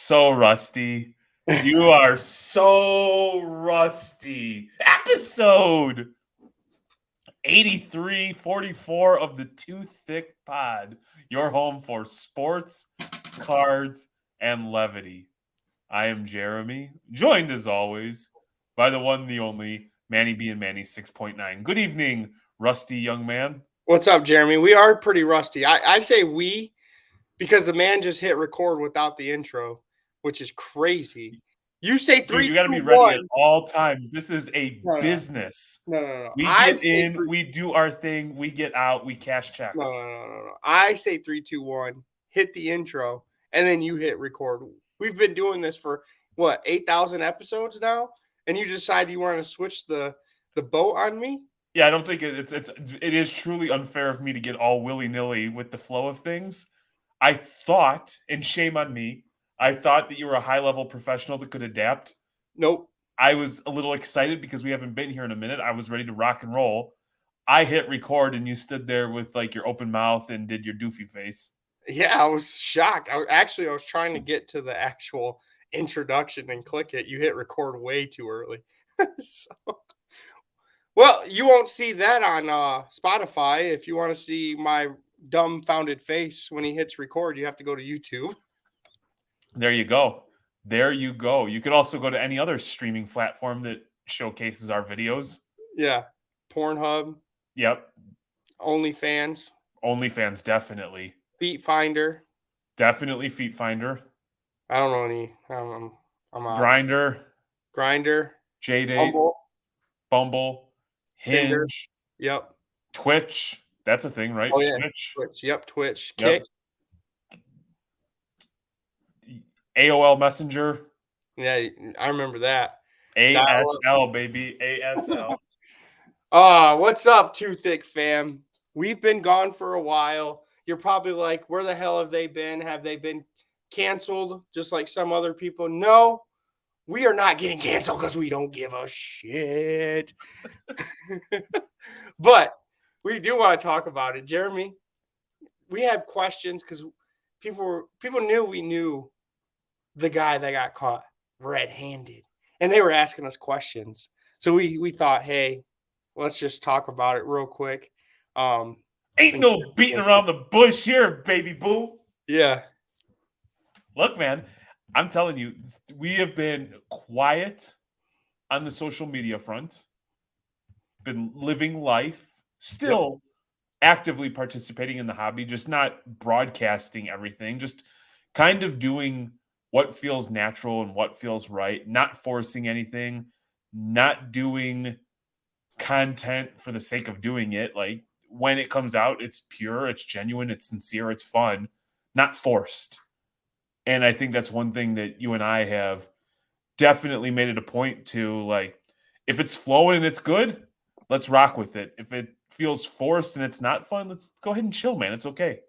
So rusty. You are so rusty. Episode 8344 of the Too Thick Pod, your home for sports, cards, and levity. I am Jeremy, joined as always by the one, the only, Manny B and Manny 6.9. Good evening, rusty young man. What's up, Jeremy? We are pretty rusty. I say we because the man just hit record without the intro, which is crazy. You say three, Dude, you got to two, be ready at one. all times. This is a No, no, business. no. We I get say in, we do our thing, we get out, we cash checks. no. I say 3, 2, 1. Hit the intro, and then you hit record. We've been doing this for what 8,000 episodes now, and you decide you want to switch the boat on me. Yeah, I don't think it is truly unfair of me to get all willy-nilly with the flow of things. I thought, and shame on me, I thought that you were a high-level professional that could adapt. Nope. I was a little excited because we haven't been here in a minute. I was ready to rock and roll. I hit record and you stood there with like your open mouth and did your doofy face. Yeah, I was shocked. I was trying to get to the actual introduction and click it. You hit record way too early. So, well, you won't see that on Spotify. If you want to see my dumbfounded face when he hits record, you have to go to YouTube. There you go. There you go. You could also go to any other streaming platform that showcases our videos. Yeah, Pornhub, Yep. OnlyFans, OnlyFans, definitely. Feet Finder. Definitely Feet Finder. I don't know any. I'm out. Grinder, JDate, Bumble, Hinge, Tinder. Yep. Twitch. That's a thing, right? Oh yeah. Twitch. Yep. Twitch. Yep. Kick. AOL Messenger. Yeah, I remember that. ASL, baby. ASL. What's up, Too Thick fam? We've been gone for a while. You're probably like, where the hell have they been? Have they been canceled just like some other people? No, we are not getting canceled because we don't give a shit. But we do want to talk about it. Jeremy, we have questions because people knew we knew the guy that got caught red-handed. And they were asking us questions. So we thought, hey, let's just talk about it real quick. Ain't no beating around the bush here, baby boo. Yeah. Look, man, I'm telling you, we have been quiet on the social media front, been living life, still actively participating in the hobby, just not broadcasting everything, just kind of doing what feels natural and what feels right, not forcing anything, not doing content for the sake of doing it. Like when it comes out, it's pure, it's genuine, it's sincere, it's fun, not forced. And I think that's one thing that you and I have definitely made it a point to, like, if it's flowing and it's good, let's rock with it. If it feels forced and it's not fun, let's go ahead and chill, man. It's okay.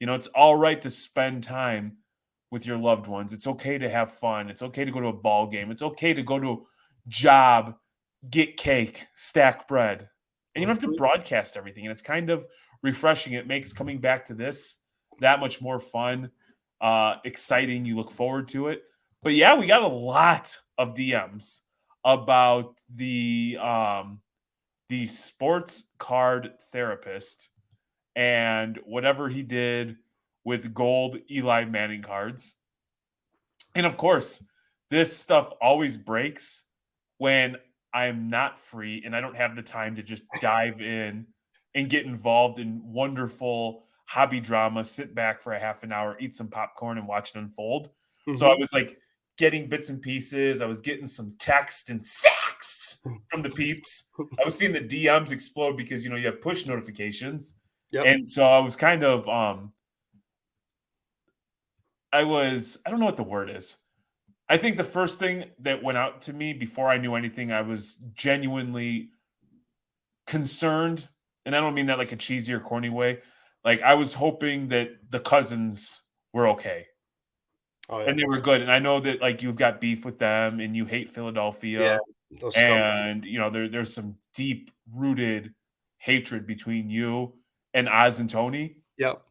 You know, it's all right to spend time with your loved ones. It's okay to have fun. It's okay to go to a ball game. It's okay to go to a job, get cake, stack bread. And you don't have to broadcast everything. And it's kind of refreshing. It makes coming back to this that much more fun, exciting. You look forward to it. But yeah, we got a lot of DMs about the sports card therapist and whatever he did with gold Eli Manning cards. And of course, this stuff always breaks when I'm not free and I don't have the time to just dive in and get involved in wonderful hobby drama, sit back for a half an hour, eat some popcorn, and watch it unfold. Mm-hmm. So I was like getting bits and pieces. I was getting some text and sacks from the peeps. I was seeing the DMs explode because, you know, you have push notifications. Yep. And so I was kind of, I don't know what the word is. I think the first thing that went out to me before I knew anything, I was genuinely concerned. And I don't mean that like a cheesy or corny way. Like I was hoping that the cousins were okay. Oh, yeah. And they were good. And I know that like you've got beef with them and you hate Philadelphia. Yeah, and you know, there's some deep rooted hatred between you and Oz and Tony. Yep.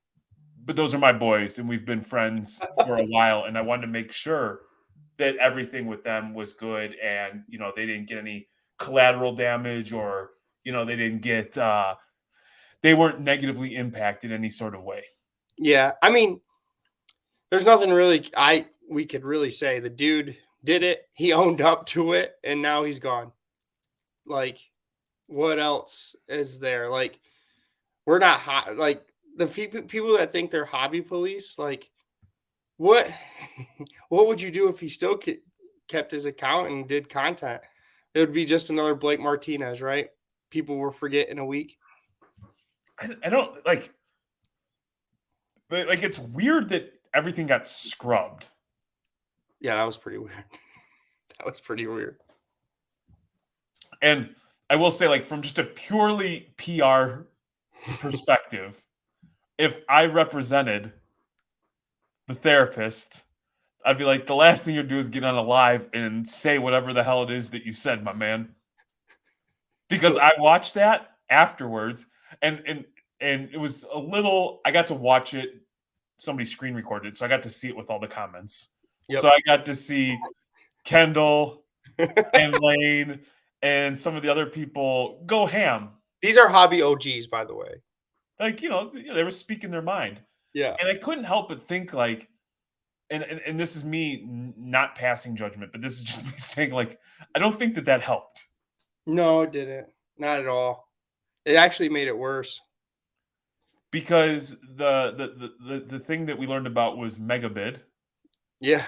but those are my boys, and we've been friends for a while, and I wanted to make sure that everything with them was good and, they didn't get any collateral damage or, they didn't get, they weren't negatively impacted any sort of way. Yeah, I mean, there's nothing really we could really say. The dude did it. He owned up to it, and now he's gone. Like, what else is there? Like, we're not hot. Like the people that think they're hobby police. Like, what? What would you do if he still kept his account and did content? It would be just another Blake Martinez, right? People will forget in a week. I don't like it's weird that everything got scrubbed. Yeah, that was pretty weird. That was pretty weird. And I will say, like, from just a purely PR perspective, if I represented the therapist, I'd be like, the last thing you do is get on a live and say whatever the hell it is that you said, my man. Because I watched that afterwards, and it was a little. I got to watch it. Somebody screen recorded, so I got to see it with all the comments. So Yep. I got to see Kendall and Lane and some of the other people go ham. These are hobby OGs, by the way. Like, they were speaking their mind. Yeah. And I couldn't help but think, like, and this is me not passing judgment, but this is just me saying, like, I don't think that helped. No, it didn't. Not at all. It actually made it worse. Because the thing that we learned about was Megabid. Yeah.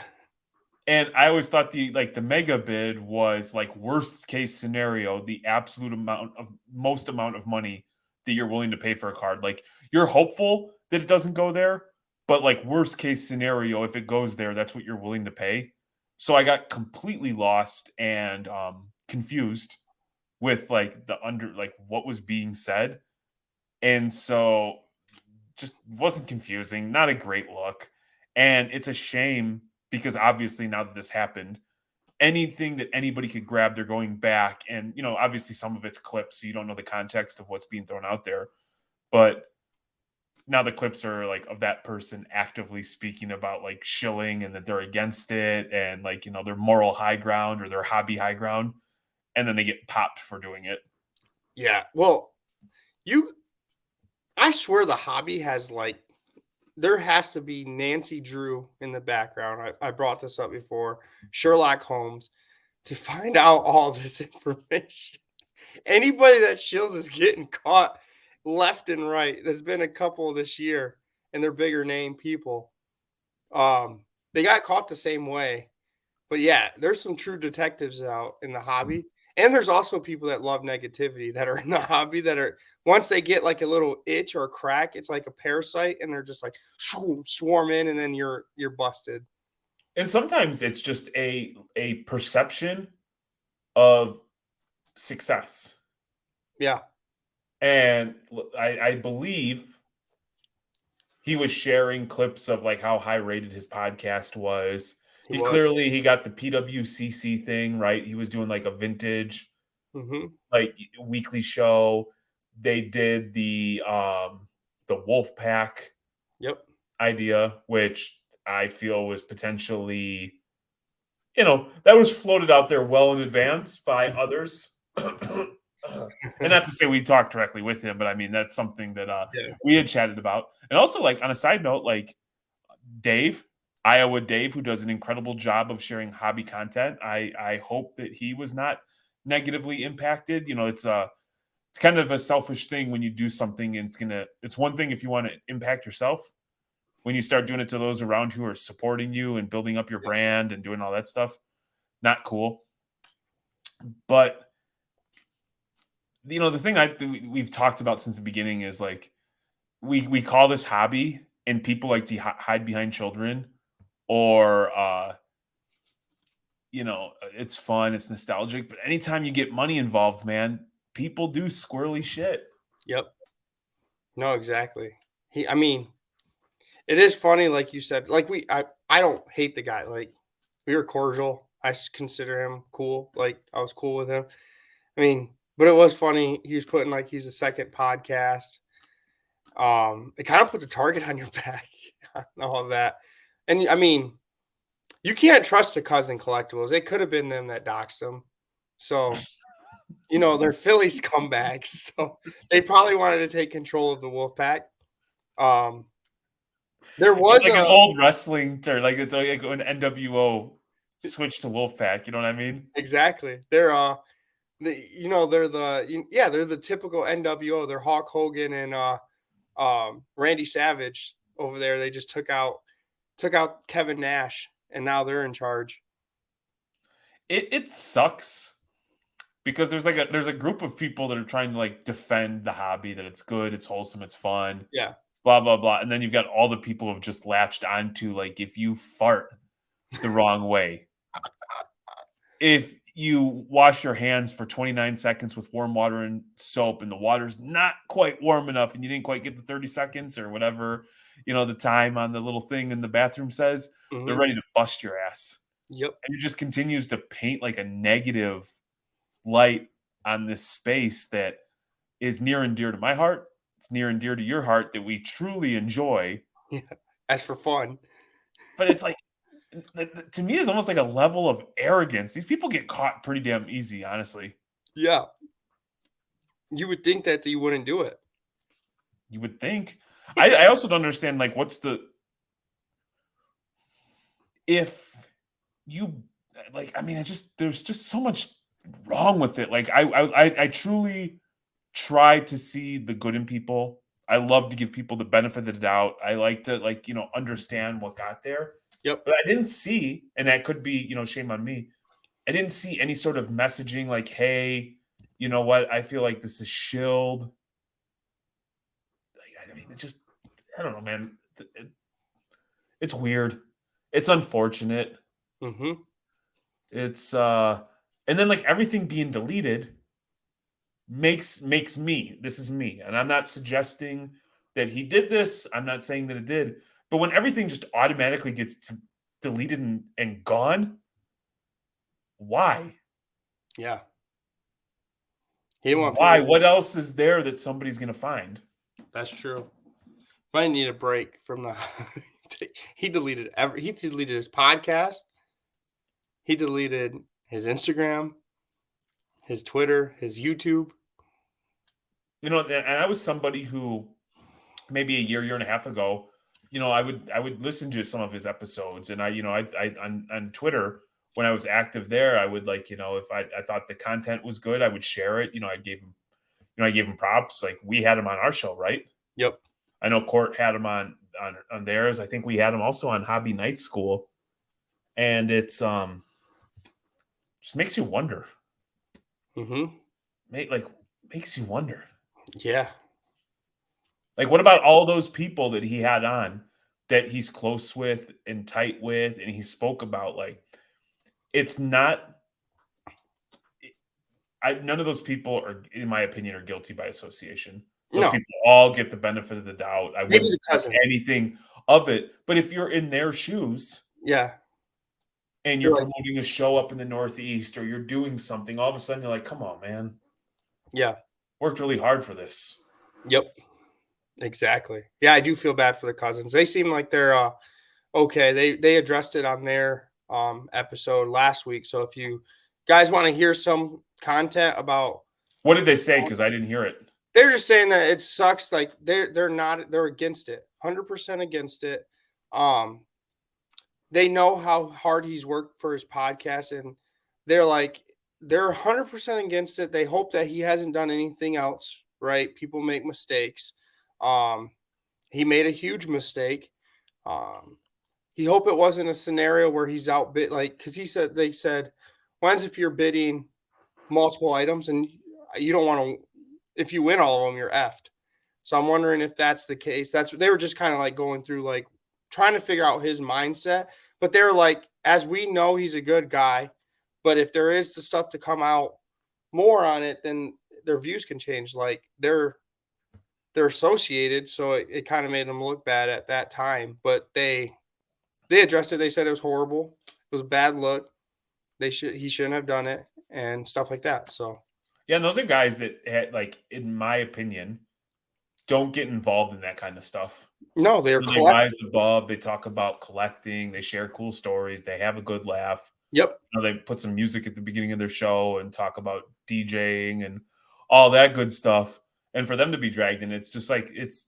And I always thought the mega bid was like worst case scenario, the absolute most amount of money that you're willing to pay for a card. Like you're hopeful that it doesn't go there, but like worst case scenario, if it goes there, that's what you're willing to pay. So I got completely lost and confused with like like what was being said. And so just wasn't confusing, not a great look. And it's a shame because obviously now that this happened, anything that anybody could grab, they're going back. And, obviously some of it's clips, so you don't know the context of what's being thrown out there. But now the clips are like of that person actively speaking about like shilling and that they're against it and like, their moral high ground or their hobby high ground. And then they get popped for doing it. Yeah. Well, I swear the hobby has like, there has to be Nancy Drew in the background. I brought this up before. Sherlock Holmes to find out all this information. Anybody that shills is getting caught left and right. There's been a couple this year, and they're bigger name people. They got caught the same way. But yeah, there's some true detectives out in the hobby. And there's also people that love negativity that are in the hobby that are once they get like a little itch or a crack, it's like a parasite, and they're just like swarm in, and then you're busted. And sometimes it's just a perception of success. Yeah, And I believe he was sharing clips of like how high rated his podcast was. he He was. clearly he got the PWCC thing right. He was doing like a vintage like weekly show. They did the Wolf Pack Yep. idea, which I feel was potentially, that was floated out there well in advance by others. And not to say we talked directly with him, but I mean that's something that Yeah. we had chatted about. And also, like on a side note, like Dave, Iowa Dave, who does an incredible job of sharing hobby content. I hope that he was not negatively impacted. It's kind of a selfish thing when you do something and it's one thing if you want to impact yourself. When you start doing it to those around who are supporting you and building up your brand and doing all that stuff, not cool. But the thing we've talked about since the beginning is like we call this hobby and people like to hide behind children or it's fun, it's nostalgic, but anytime you get money involved, man, people do squirrely shit. Yep. No, exactly. I mean, it is funny, like you said. Like I don't hate the guy. Like we were cordial. Consider him cool. Like I was cool with him. I mean, but it was funny. He was putting like he's a second podcast. It kind of puts a target on your back and all of that. And I mean, you can't trust the cousin collectibles. It could have been them that doxed them. So, they're Philly scumbags. So they probably wanted to take control of the wolf pack. Um, there It's was like an a old wrestling term, like it's like an NWO switch to Wolfpack. You know what I mean? exactly. They're the typical NWO. They're Hulk Hogan and Randy Savage over there. They just took out Kevin Nash, and now they're in charge. It sucks because there's a group of people that are trying to like defend the hobby, that it's good, it's wholesome, it's fun, Yeah. blah blah blah, and then you've got all the people who've just latched onto like if you fart the wrong way, if you wash your hands for 29 seconds with warm water and soap and the water's not quite warm enough and you didn't quite get the 30 seconds or whatever, the time on the little thing in the bathroom says, they're Hmm. ready to bust your ass. Yep. And it just continues to paint like a negative light on this space that is near and dear to my heart. It's near and dear to your heart that we truly enjoy. Yeah. As for fun. But it's like, to me, it's almost like a level of arrogance. These people get caught pretty damn easy, honestly. Yeah. You would think that you wouldn't do it. You would think. I also don't understand, like, if you, like, I mean, there's just so much wrong with it. Like, I truly try to see the good in people. I love to give people the benefit of the doubt. I like to, like, understand what got there. Yep. But I didn't see, and that could be, shame on me. I didn't see any sort of messaging like, hey, you know what? I feel like this is shilled. Like, I mean, I don't know, man. It's weird. It's unfortunate. Hmm. It's and then like everything being deleted makes me. This is me. And I'm not suggesting that he did this. I'm not saying that it did. But when everything just automatically gets deleted and gone, why? Yeah. He didn't want Why? people. What else is there that somebody's gonna find? That's true. Might need a break from the. He deleted his podcast. He deleted his Instagram, his Twitter, his YouTube. And I was somebody who maybe a year and a half ago, I would listen to some of his episodes, and I on Twitter when I was active there, I would like, if I thought the content was good, I would share it. I gave him props. Like we had him on our show, right? Yep. I know Court had him on theirs. I think we had him also on Hobby Night School, and it's just makes you wonder. Hmm. Like makes you wonder. Yeah. Like, what about all those people that he had on that he's close with and tight with, and he spoke about, like, it's not none of those people are, in my opinion, are guilty by association. Those No. people all get the benefit of the doubt. I Maybe wouldn't the think cousin. anything of it, but if you're in their shoes Yeah. and you're You're like, promoting a show up in the Northeast or you're doing something, all of a sudden you're like, "Come on, man. yeah. Worked really hard for this." Yep. Exactly. Yeah, I do feel bad for the cousins. They seem like they're okay. They addressed it on their episode last week. So if you guys want to hear some content about, What did they say? Because I didn't hear it. they're just saying that it sucks. Like they're against it, 100% against it. Um, they know how hard he's worked for his podcast, and they're like they're 100% against it. They hope that he hasn't done anything else. Right? People make mistakes. Um, he made a huge mistake. Um, he hope it wasn't a scenario where he's outbid, like, because they said, when's if you're bidding multiple items and you don't want to, if you win all of them, you're effed. So I'm wondering if that's the case. That's they were just kind of like going through, like, trying to figure out his mindset. But they're like, as we know, he's a good guy. But if there is the stuff to come out more on it, then their views can change. Like they're associated, so it kind of made them look bad at that time. But they addressed it. They said it was horrible. It was a bad look. He shouldn't have done it and stuff like that. So Yeah, and those are guys that had, like, in my opinion, don't get involved in that kind of stuff. No, they're They collect. rise above, they talk about collecting, they share cool stories, they have a good laugh. Yep. They put some music at the beginning of their show and talk about DJing and all that good stuff. And for them to be dragged in, it's just like it's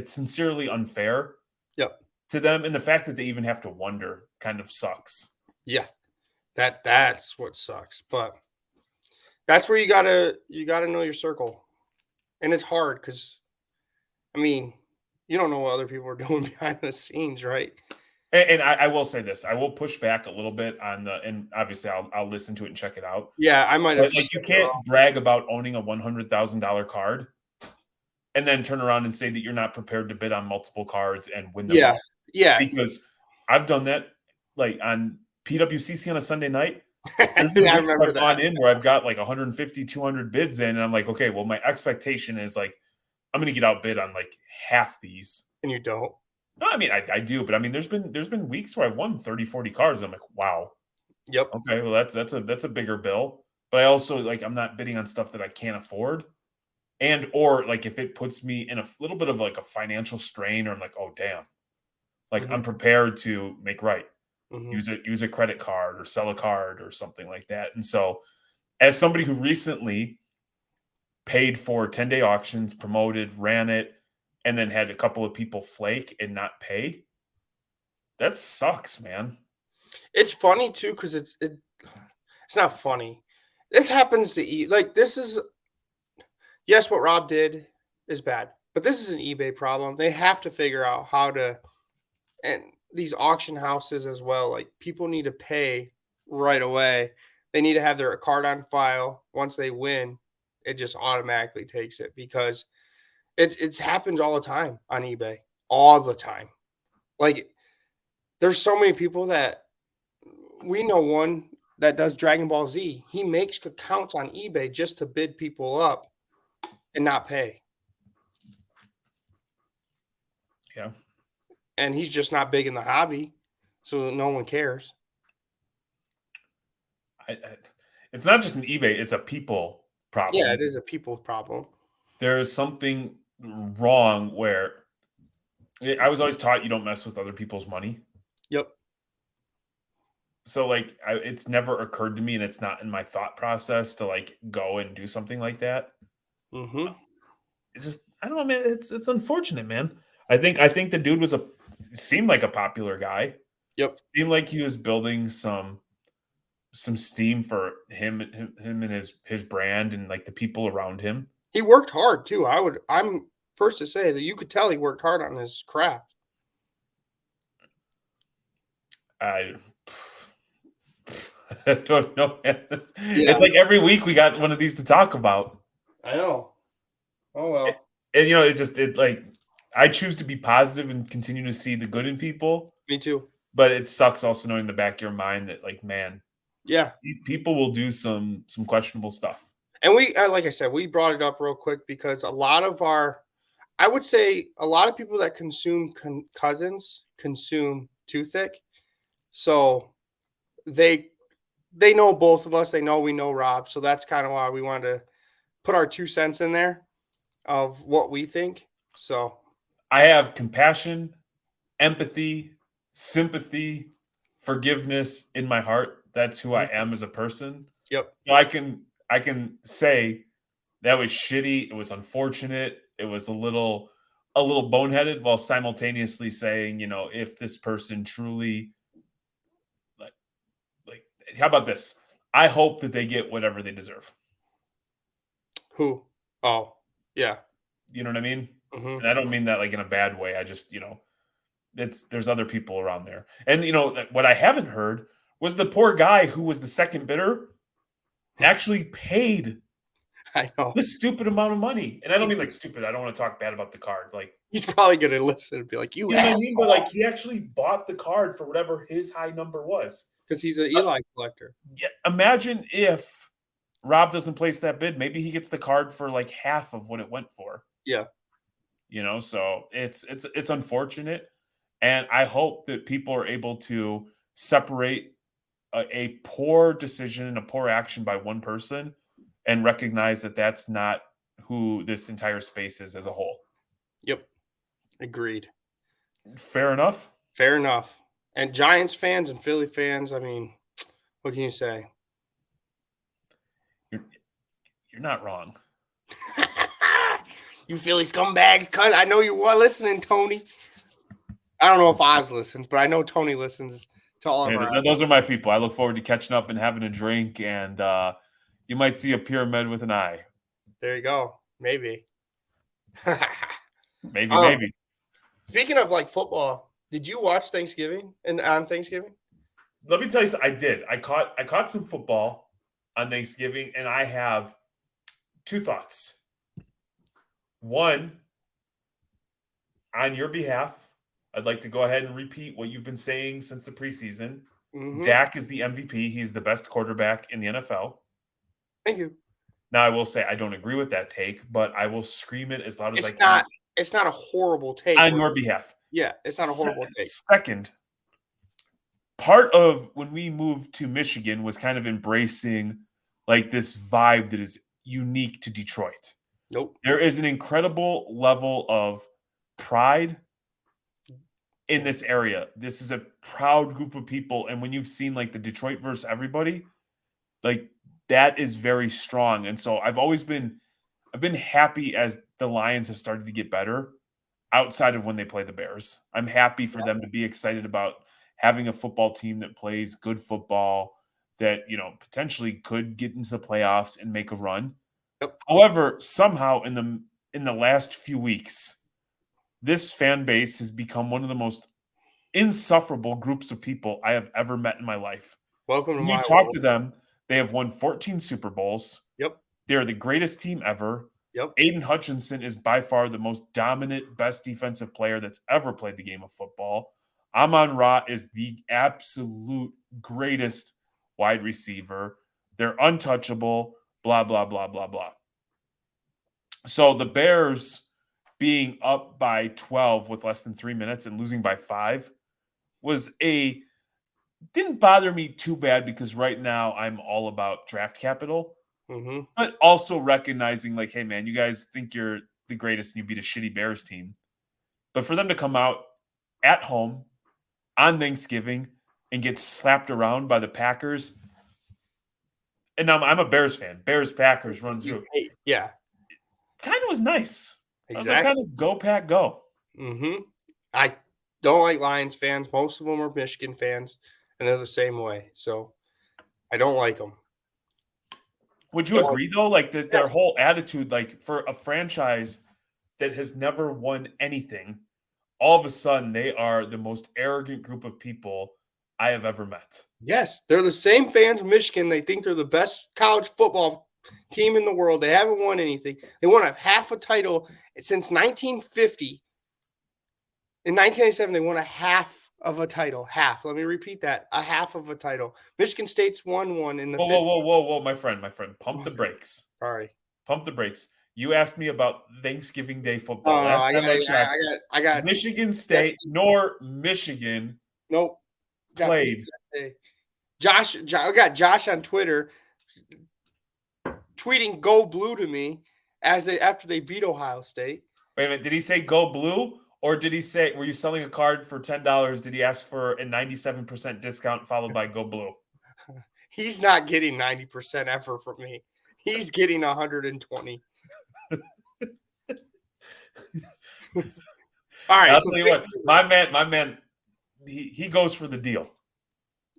sincerely unfair Yep. to them. And the fact that they even have to wonder kind of sucks. Yeah. That's what sucks. But that's where you gotta know your circle. And it's hard because I mean, you don't know what other people are doing behind the scenes, right? And I will say this, I will push back a little bit on and obviously I'll listen to it and check it out. Yeah, I might have But like you said it can't wrong. brag about owning a $100,000 card and then turn around and say that you're not prepared to bid on multiple cards and win them Yeah. all. Yeah. Because I've done that, like, on PWCC on a Sunday night. There's been Yeah, I weeks where remember I've gone that. in where I've got, like, 150, 200 bids in, and I'm like, "Okay, well, my expectation is, like, I'm gonna get outbid on, like, half these." And you don't. No, I mean, I do, but, I mean, there's been weeks where I've won 30, 40 cards. I'm like, "Wow, Yep. okay, well, that's a bigger bill." But I also, like, I'm not bidding on stuff that I can't afford, and or, like, if it puts me in a little bit of, like, a financial strain or I'm like, "Oh, damn." Like, Mhm. I'm prepared to make right. Mhm. Use a credit card or sell a card or something like that. And so, as somebody who recently paid for 10-day auctions, promoted, ran it, and then had a couple of people flake and not pay, that sucks, man. It's funny too because it's not funny. This happens to like this is yes, what Rob did is bad, but this is an eBay problem. They have to figure out how to and these auction houses as well. Like people need to pay right away. They need to have their card on file. Once they win, it just automatically takes it because it happens all the time on eBay, all the time. Like there's so many people that we know one that does Dragon Ball Z. He makes accounts on eBay just to bid people up and not pay. Yeah. And he's just not big in the hobby, so no one cares. I it's not just an eBay, it's a people Yeah, problem. it is a people problem. There is something wrong where I was always taught you don't mess with other people's money. Yep. So, like, it's never occurred to me, and it's not in my thought process to, like, go and do something like that. Mhm. It's just I don't know, man. It's unfortunate, man. I think the dude was a seemed like a popular guy. Yep. Seemed like he was building some steam for him and his brand and like the people around him. He worked hard too. I'm first to say that you could tell he worked hard on his craft. I I don't know, man. Yeah, It's like every week we got one of these to talk about, I know. Oh well. and it like I choose to be positive and continue to see the good in people, Me too. but it sucks also knowing in the back of your mind that like man, Yeah. people will do some questionable stuff. And we like I said, we brought it up real quick because a lot of our I would say a lot of people that consume cousins consume too thick. So they they know both of us. They know we know Rob. So that's kind of why we wanted to put our 2 cents in there of what we think. So I have compassion, empathy, sympathy, forgiveness in my heart. That's who I mhm, am as a person. yep. So I can say that was shitty. It was unfortunate. It was a little boneheaded while simultaneously saying, if this person truly like like how about this? I hope that they get whatever they deserve. Who? Oh, yeah. You know what I mean? Hmm. And I don't mean that like in a bad way. I just, there's other people around there. And what I haven't heard was the poor guy who was the second bidder actually paid I know. this stupid amount of money. And I don't He mean like stupid. I don't want to talk bad about the card. Like, he's probably gonna listen and be like, "You you know what I mean? But asshole," like he actually bought the card for whatever his high number was. because he's an Uh, Eli collector. yeah, imagine if Rob doesn't place that bid. Maybe he gets the card for like half of what it went for. Yeah. So it's unfortunate, and I hope that people are able to separate a poor decision and a poor action by one person and recognize that that's not who this entire space is as a whole. Agreed. Fair enough. Fair enough. And Giants fans and Philly fans, I mean, what can you say? You're, you're not wrong. You Philly scumbags, cuz I know you were listening, Tony. I don't know if Oz listens, but I know Tony listens to all of Hey, our those are my people. I look forward to catching up and having a drink, and you might see a pyramid with an eye. There you go. Maybe. Maybe, um, maybe. Speaking of like football, did you watch Thanksgiving and on Thanksgiving? Let me tell you, I did. I caught some football on Thanksgiving, and I have two thoughts. One, on your behalf, I'd like to go ahead and repeat what you've been saying since the preseason. Mm-hmm. Dak is the MVP. He's the best quarterback in the NFL. Thank you. Now, I will say I don't agree with that take, but I will scream it as loud as I It's can not. It's not a horrible take. on your behalf. Yeah, it's not a horrible take. Second, part of when we moved to Michigan was kind of embracing like this vibe that is unique to Detroit. Nope. There is an incredible level of pride in this area. This is a proud group of people. And when you've seen like the Detroit versus everybody, like that is very strong. And so I've been happy as the Lions have started to get better outside of when they play the Bears. I'm happy for them to be excited about having a football team that plays good football that, potentially could get into the playoffs and make a run. Yep. However, somehow in the last few weeks, this fan base has become one of the most insufferable groups of people I have ever met in my life. Welcome to When you my talk world. to them, they have won 14 Super Bowls. Yep. They're the greatest team ever. Yep. Aiden Hutchinson is by far the most dominant, best defensive player that's ever played the game of football. Amon Ra is the absolute greatest wide receiver. They're untouchable, blah, blah, blah, blah, blah. So the Bears being up by 12 with less than 3 minutes and losing by 5 was didn't bother me too bad because right now I'm all about draft capital, Mm-hmm. but also recognizing like, hey man, you guys think you're the greatest and you beat a shitty Bears team. But for them to come out at home on Thanksgiving and get slapped around by the Packers, and I'm a Bears fan. Bears Packers run through. Yeah. Kind of was nice. I was like, Exactly. kind of go Pack, go. Mm-hmm. I don't like Lions fans. Most of them are Michigan fans, and they're the same way. So I don't like them. Would you agree though? Like their Yes. whole attitude, like for a franchise that has never won anything, all of a sudden they are the most arrogant group of people I have ever met. Yes, they're the same fans of Michigan. They think they're the best college football team in the world. They haven't won anything. They won a half a title since 1950. In 1997, they won a half of a title. Half. Let me repeat that. A half of a title. Michigan State's won one in the Whoa, whoa, 50s. whoa, whoa, whoa, my friend, pump the brakes. Sorry. Pump the brakes. You asked me about Thanksgiving Day Oh, football. Last time I checked, I got. Michigan State nor Michigan Nope. Got played. Josh. I got Josh on Twitter tweeting "Go Blue" to me after they beat Ohio State. Wait a minute. Did he say go blue? Or did he say, were you selling a card for $10? Did he ask for a 97% discount followed by go blue? He's not getting 90% ever from me. He's getting 120. All right. I'll tell you what, my man, he goes for the deal.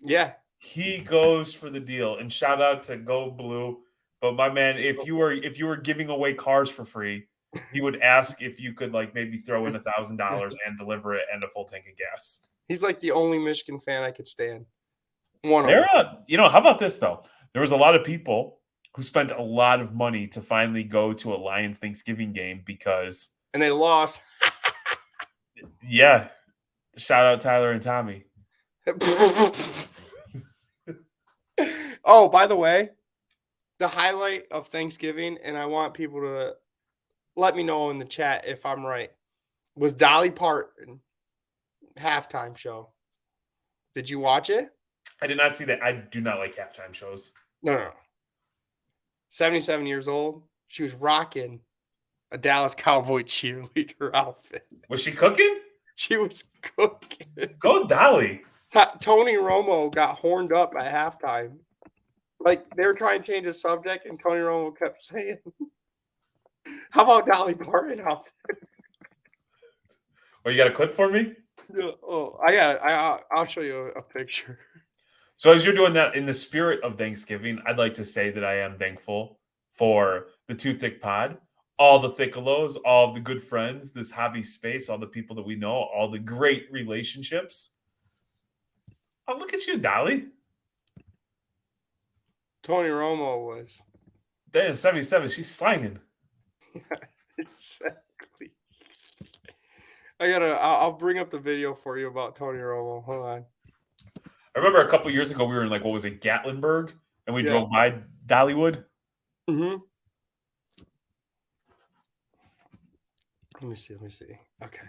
Yeah. He goes for the deal. And shout out to Go Blue. But my man, if you were giving away cars for free, he would ask if you could like maybe throw in $1,000 and deliver it and a full tank of gas. He's like the only Michigan fan I could stand. One of them. How about this though? There was a lot of people who spent a lot of money to finally go to a Lions Thanksgiving game because And they lost. yeah, shout out Tyler and Tommy. Oh, by the way, the highlight of Thanksgiving, and I want people to let me know in the chat if I'm right, was Dolly Parton halftime show. Did you watch it? I did not see that. I do not like halftime shows. No. 77 years old. She was rocking a Dallas Cowboy cheerleader outfit. Was she cooking? She was cooking. Go Dolly. Tony Romo got horned up at halftime. Like they were trying to change the subject, and Tony Romo kept saying, "How about Dolly Parton outfit?" Oh, you got a clip for me? Oh, I'll show you a picture. So as you're doing that, in the spirit of Thanksgiving, I'd like to say that I am thankful for the Two Thick Pod, all the thickalos, all of the good friends, this hobby space, all the people that we know, all the great relationships. Oh, look at you, Dolly. Tony Romo was Damn, 77. She's slanging. exactly. I'll bring up the video for you about Tony Romo. Hold on. I remember a couple years ago, we were in like, what was it, Gatlinburg? And we Yeah. drove by Dollywood. Mm-hmm. Let me see. Okay.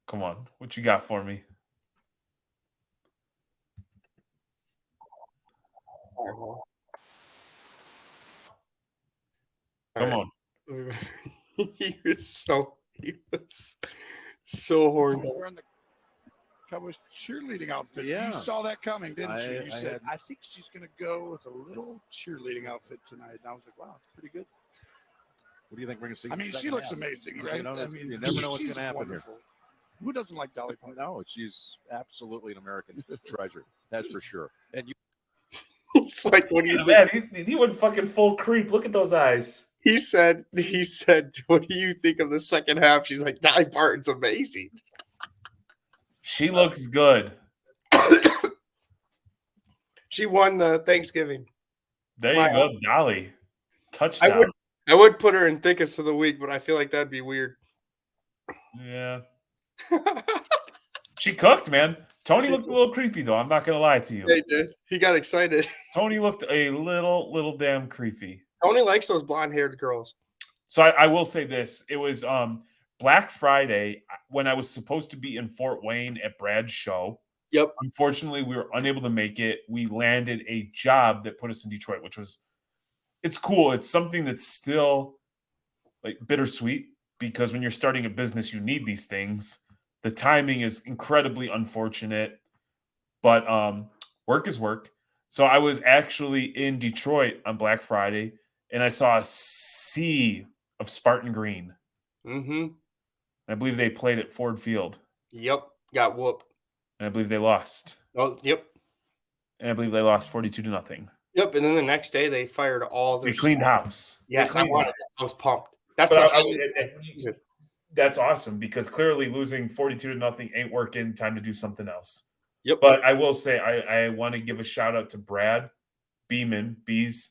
Come on. What you got for me? Come on. He was so horned up. Wearing the Cowboys cheerleading outfit. Yeah. You saw that coming, didn't you? You I said, had- I think she's going to go with a little cheerleading outfit tonight. And I was like, wow, it's pretty good. What do you think we're going to see? I mean, she looks amazing, right? know, I mean, you never know what's she's gonna happen here. wonderful. Who doesn't like Dolly Parton? No, she's absolutely an American treasure. That's for sure. And you, It's like, what do you Man, think? he went fucking full creep. Look at those eyes. He said, what do you think of the second half? She's like, Dolly Parton's amazing. She looks good. She won the Thanksgiving. There you Wow. go, Dolly. Touchdown. I would put her in thickest of the week, but I feel like that'd be weird. Yeah. She cooked, man. Tony looked a little creepy, though. I'm not going to lie to you. They did. He got excited. Tony looked a little damn creepy. Tony likes those blonde-haired girls. So I will say this. It was Black Friday when I was supposed to be in Fort Wayne at Brad's show. Yep. Unfortunately, we were unable to make it. We landed a job that put us in Detroit, which was, it's cool. It's something that's still like bittersweet because when you're starting a business, you need these things. The timing is incredibly unfortunate, but work is work. So I was actually in Detroit on Black Friday, and I saw a sea of Spartan Green. Mm-hmm. I believe they played at Ford Field, Yep. Got whooped. and I believe they lost. Oh, yep. And I believe they lost 42-0. Yep. And then the next day they fired all their They cleaned staff. house. Yes, They cleaned house. I was pumped. That's But the that's awesome because clearly losing 42-0 ain't working. Time to do something else. Yep. But I will say I want to give a shout out to Brad Beeman, Bees,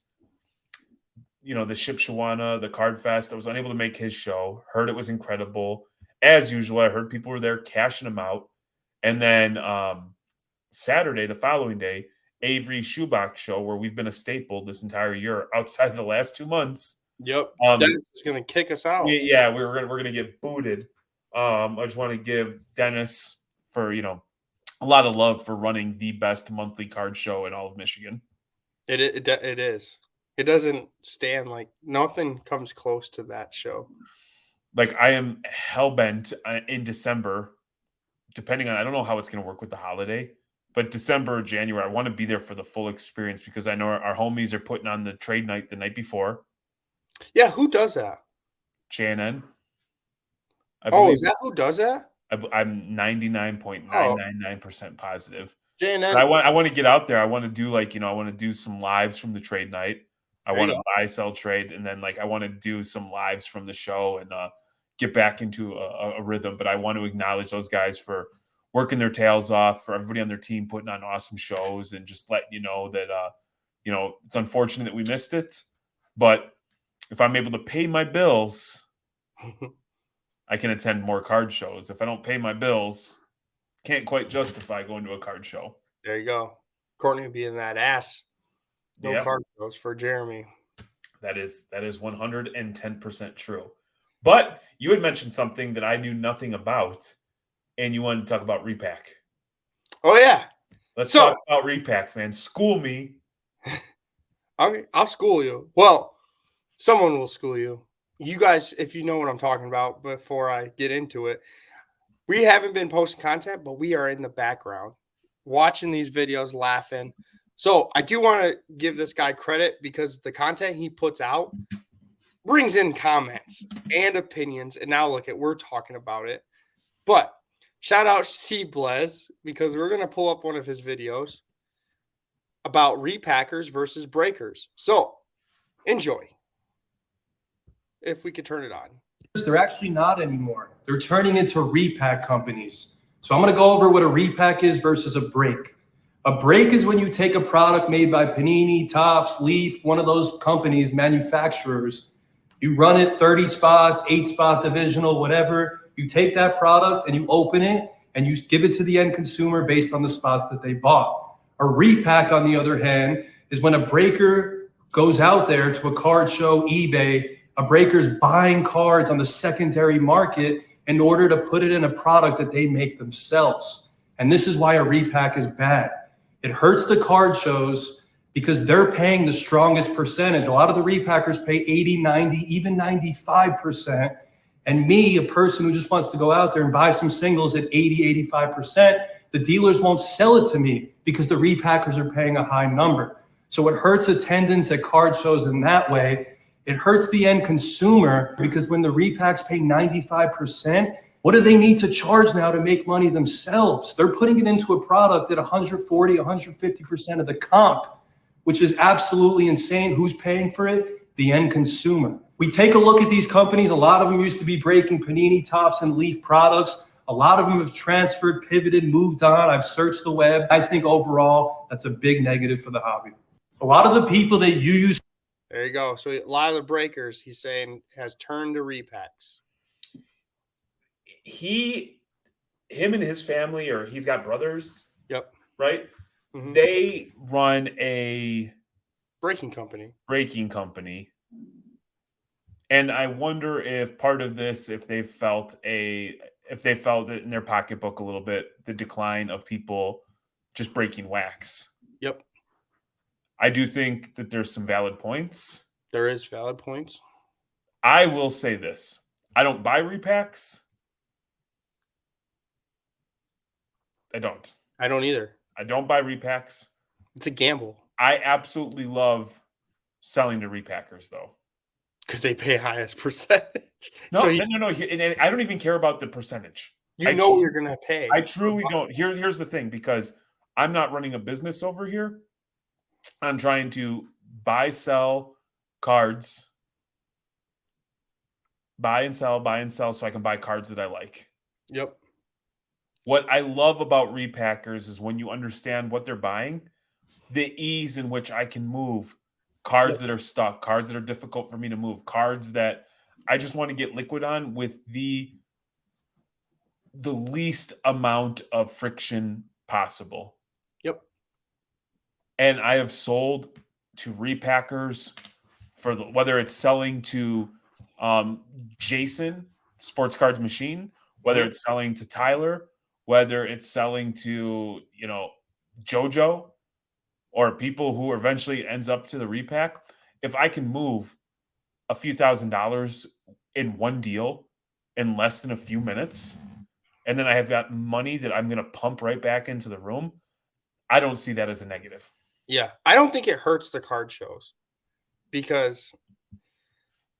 the Shipshawana, the Card Fest. I was unable to make his show. Heard it was incredible. As usual, I heard people were there cashing them out. And then Saturday, the following day, Avery Shoebox show, where we've been a staple this entire year outside of the last 2 months. Yep. Um, Dennis is going to kick us out. we're gonna get booted. I just want to give Dennis for a lot of love for running the best monthly card show in all of Michigan. It is. It doesn't stand like nothing comes close to that show. Like I am hell bent in December, depending on I don't know how it's going to work with the holiday, but December or January, I want to be there for the full experience because I know our homies are putting on the trade night the night before. Yeah, who does that? JNN. Is that who does that? I'm 99.999% positive. JNN. But I want to get out there. I want to do I want to do some lives from the trade night. I want to buy, sell, trade, and then I want to do some lives from the show and get back into a rhythm. But I want to acknowledge those guys for working their tails off, for everybody on their team putting on awesome shows, and just letting you know that it's unfortunate that we missed it, but if I'm able to pay my bills, I can attend more card shows. If I don't pay my bills, can't quite justify going to a card show. There you go. Courtney would be in that ass. No Yep. card shows for Jeremy. That is 110% true. But you had mentioned something that I knew nothing about, and you wanted to talk about repack. Oh yeah. Let's talk about repacks, man. School me. Okay, I'll school you. Well, someone will school you. you guys, if you know what I'm talking about, before I get into it, we haven't been posting content, but we are in the background watching these videos, laughing. So I do want to give this guy credit because the content he puts out brings in comments and opinions. And now look at, we're talking about it. But shout out C Blez because we're going to pull up one of his videos about repackers versus breakers. So enjoy. If we could turn it on. They're actually not anymore. They're turning into repack companies. So I'm going to go over what a repack is versus a break. A break is when you take a product made by Panini, Topps, Leaf, one of those companies, manufacturers. You run it 30 spots, 8-spot divisional, whatever. You take that product and you open it and you give it to the end consumer based on the spots that they bought. A repack, on the other hand, is when a breaker goes out there to a card show, eBay. A breaker's buying cards on the secondary market in order to put it in a product that they make themselves. And this is why a repack is bad. It hurts the card shows because they're paying the strongest percentage. A lot of the repackers pay 80, 90, even 95%. And me, a person who just wants to go out there and buy some singles at 80, 85%, the dealers won't sell it to me because the repackers are paying a high number. So it hurts attendance at card shows in that way. It hurts the end consumer because when the repacks pay 95%, what do they need to charge now to make money themselves? They're putting it into a product at 140, 150% of the comp, which is absolutely insane. Who's paying for it? The end consumer. We take a look at these companies. A lot of them used to be breaking Panini, Topps, and Leaf products. A lot of them have transferred, pivoted, moved on. I've searched the web. I think overall, that's a big negative for the hobby. A lot of the people that you use. There you go. So a lot of the breakers, he's saying, has turned to repacks. Him and his family, or he's got brothers. Yep. Right? Mm-hmm. They run a breaking company. And I wonder if part of this, if they felt it in their pocketbook a little bit, the decline of people just breaking wax. Yep. I do think that there's some valid points. There is valid points. I will say this. I don't buy repacks. I don't. I don't either. I don't buy repacks. It's a gamble. I absolutely love selling to repackers, though. Because they pay highest percentage. No. And I don't even care about the percentage. You know what you're going to pay. I truly don't. Here's the thing, because I'm not running a business over here. I'm trying to buy, sell cards. Buy and sell so I can buy cards that I like. Yep. What I love about repackers is when you understand what they're buying, the ease in which I can move cards that are stuck, cards that are difficult for me to move, cards that I just want to get liquid on with the least amount of friction possible. Yep. And I have sold to repackers for whether it's selling to Jason, Sports Cards Machine, whether it's selling to Tyler, whether it's selling to, JoJo, or people who eventually ends up to the repack. If I can move a few $1,000s in one deal in less than a few minutes, and then I have got money that I'm going to pump right back into the room, I don't see that as a negative. Yeah. I don't think it hurts the card shows because,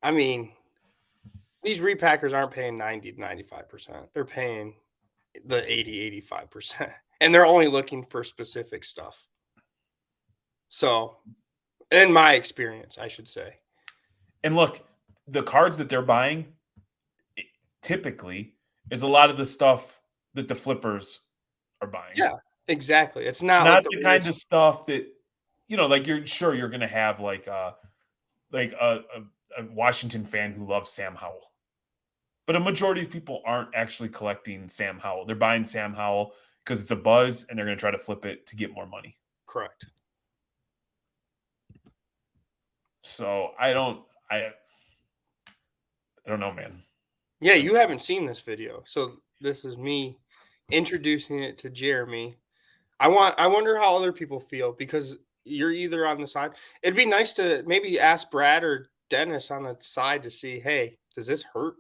I mean, these repackers aren't paying 90 to 95%. They're paying the 80, 85%. And they're only looking for specific stuff. So, in my experience, I should say. And look, the cards that they're buying typically is a lot of the stuff that the flippers are buying. Yeah, exactly. It's not like the kind of stuff that, like you're going to have like a Washington fan who loves Sam Howell. But a majority of people aren't actually collecting Sam Howell. They're buying Sam Howell because it's a buzz and they're going to try to flip it to get more money. Correct. So I don't know, man. Yeah, you haven't seen this video. So this is me introducing it to Jeremy. I wonder how other people feel because you're either on the side. It'd be nice to maybe ask Brad or dentist on the side to see, hey, does this hurt?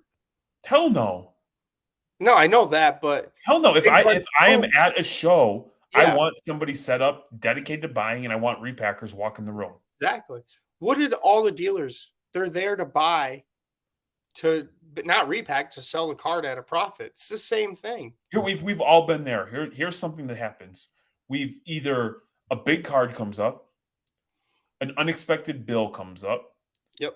Hell no. No, I know that, but Hell no. If I am oh, at a show, I yeah, want somebody set up, dedicated to buying, and I want repackers walking the room. exactly. What did all the dealers? They're there to buy, but not repack, to sell the card at a profit. It's the same thing. Here we've all been there. Here's something that happens. We've either a big card comes up, an unexpected bill comes up, Yep.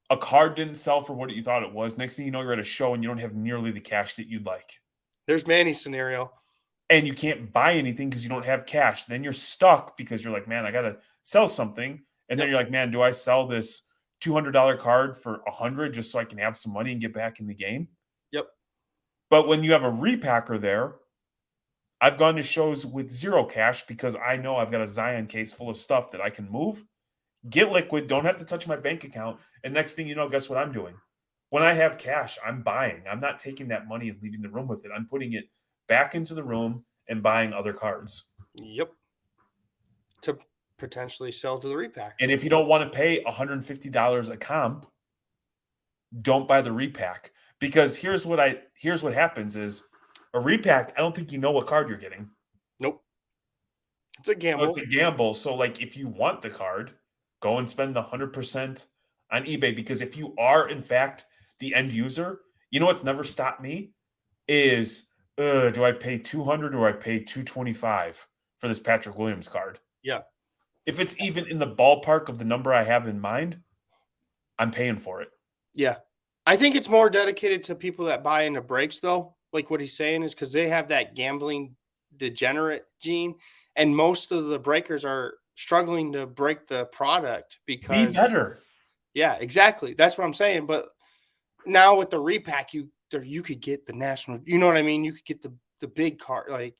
a card didn't sell for what you thought it was. Next thing you know, you're at a show and you don't have nearly the cash that you'd like. There's Manny's scenario. And you can't buy anything because you don't have cash. Then you're stuck because you're like, man, I gotta sell something. And then Yep. you're like, man, do I sell this $200 card for $100 just so I can have some money and get back in the game? Yep. But when you have a repacker there, I've gone to shows with zero cash because I know I've got a Zion case full of stuff that I can move, get liquid, don't have to touch my bank account. And next thing you know, guess what I'm doing? When I have cash, I'm buying. I'm not taking that money and leaving the room with it. I'm putting it back into the room and buying other cards. Yep. To potentially sell to the repack. And if you don't want to pay $150 a comp, don't buy the repack. Because here's what happens is a repack, I don't think you know what card you're getting. Nope. It's a So gamble. it's a gamble. So like if you want the card, go and spend the 100% on eBay. Because if you are in fact the end user, you know what's never stopped me is do I pay 200 or I pay 225 for this Patrick Williams card? Yeah. If it's even in the ballpark of the number I have in mind, I'm paying for it. Yeah. I think it's more dedicated to people that buy into breaks, though. Like what he's saying is because they have that gambling degenerate gene, and most of the breakers are struggling to break the product Be because, better. yeah, exactly. That's what I'm saying. But now with the repack, you could get the national. You know what I mean? You could get the big card. Like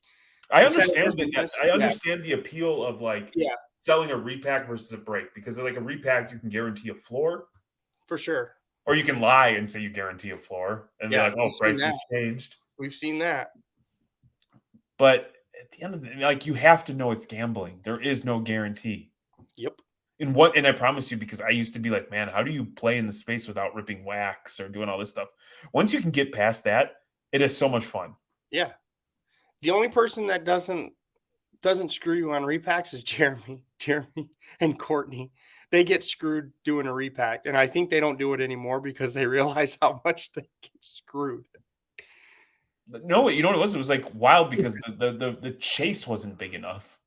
I instead of understand listening to that. this- I yeah, understand the appeal of like yeah, selling a repack versus a break because like a repack you can guarantee a floor, for sure. or you can lie and say you guarantee a floor and be Yeah, like, oh, we've seen price has that. changed. We've seen that. But at the end of the day, like you have to know it's gambling. There is no guarantee. Yep. And I promise you, because I used to be like, man, how do you play in the space without ripping wax or doing all this stuff? Once you can get past that, it is so much fun. Yeah. The only person that doesn't screw you on repacks is Jeremy. Jeremy and Courtney. They get screwed doing a repack. And I think they don't do it anymore because they realize how much they get screwed. But no, you know what it was? It was like wild because the chase wasn't big enough.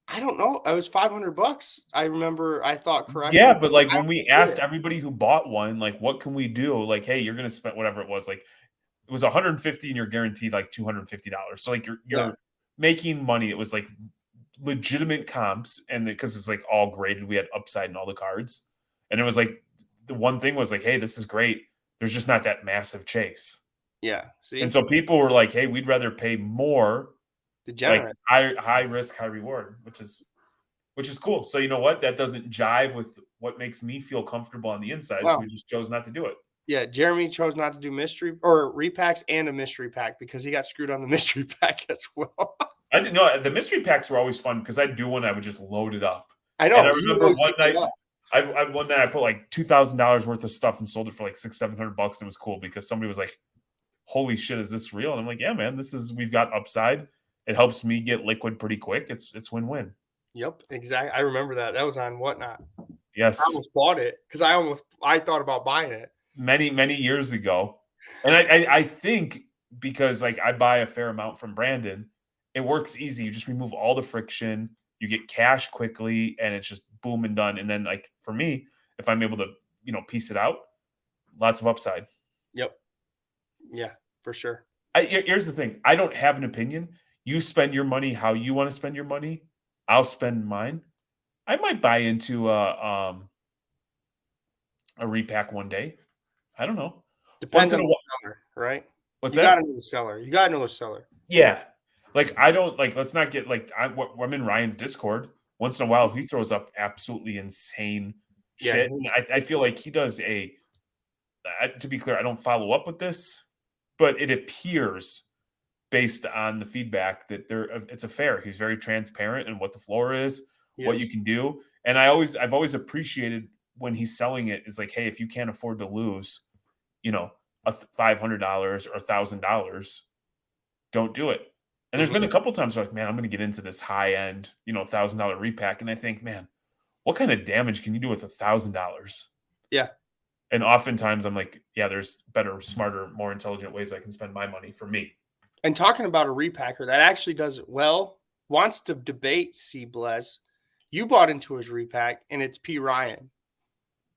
I don't know. It was $500. I remember I thought correctly. Yeah, but like I when we did asked it. everybody who bought one, like, what can we do? Like, hey, you're gonna spend whatever it was. Like, it was 150 and you're guaranteed like $250. So like you're Yeah. making money. It was like legitimate comps, and because it's like all graded, we had upside in all the cards, and it was like the one thing was like, hey, this is great. There's just not that massive chase, Yeah. See? and so people were like, hey, we'd rather pay more, like Degenerate. high risk, high reward, which is cool. So you know what? That doesn't jive with what makes me feel comfortable on the inside. So Wow. we just chose not to do it. Yeah. Jeremy chose not to do mystery or repacks and a mystery pack because he got screwed on the mystery pack as well. I didn't know the mystery packs were always fun because I'd do one, I would just load it up. I know. And I you remember always one pick it night, up. one night I put like $2,000 worth of stuff and sold it for like $600-700, and it was cool because somebody was like, "Holy shit, is this real?" And I'm like, "Yeah, man, we've got upside. It helps me get liquid pretty quick. It's win-win." Yep. Exactly. I remember that. That was on Whatnot. Yes, I almost bought it because I thought about buying it. many years ago, and I think because like I buy a fair amount from Brandon, it works easy. You just remove all the friction, you get cash quickly, and it's just boom and done. And then like for me, if I'm able to piece it out, lots of upside. Yep. Yeah, for sure. Here's the thing: I don't have an opinion. You spend your money how you want to spend your money. I'll spend mine. I might buy into a repack one day. I don't know. Depends Once in on a the while. seller, right? What's You that? got to know the seller. You got to know the seller. Yeah. Like I don't like. Let's not get like I'm in Ryan's Discord. Once in a while, he throws up absolutely insane Yeah, shit. And I feel like he does to be clear, I don't follow up with this, but it appears based on the feedback that it's a fair. He's very transparent in what the floor is, he what you is. can do. And I've always appreciated when he's selling it is like, hey, if you can't afford to lose, $500 or $1,000, don't do it. And there's Mhm. been a couple times where like, man, I'm going to get into this high end, $1,000 repack, and I think, man, what kind of damage can you do with $1,000? Yeah. And oftentimes I'm like, yeah, there's better, smarter, more intelligent ways I can spend my money for me. And talking about a repacker that actually does it well, wants to debate C. Blez. You bought into his repack, and it's P. Ryan.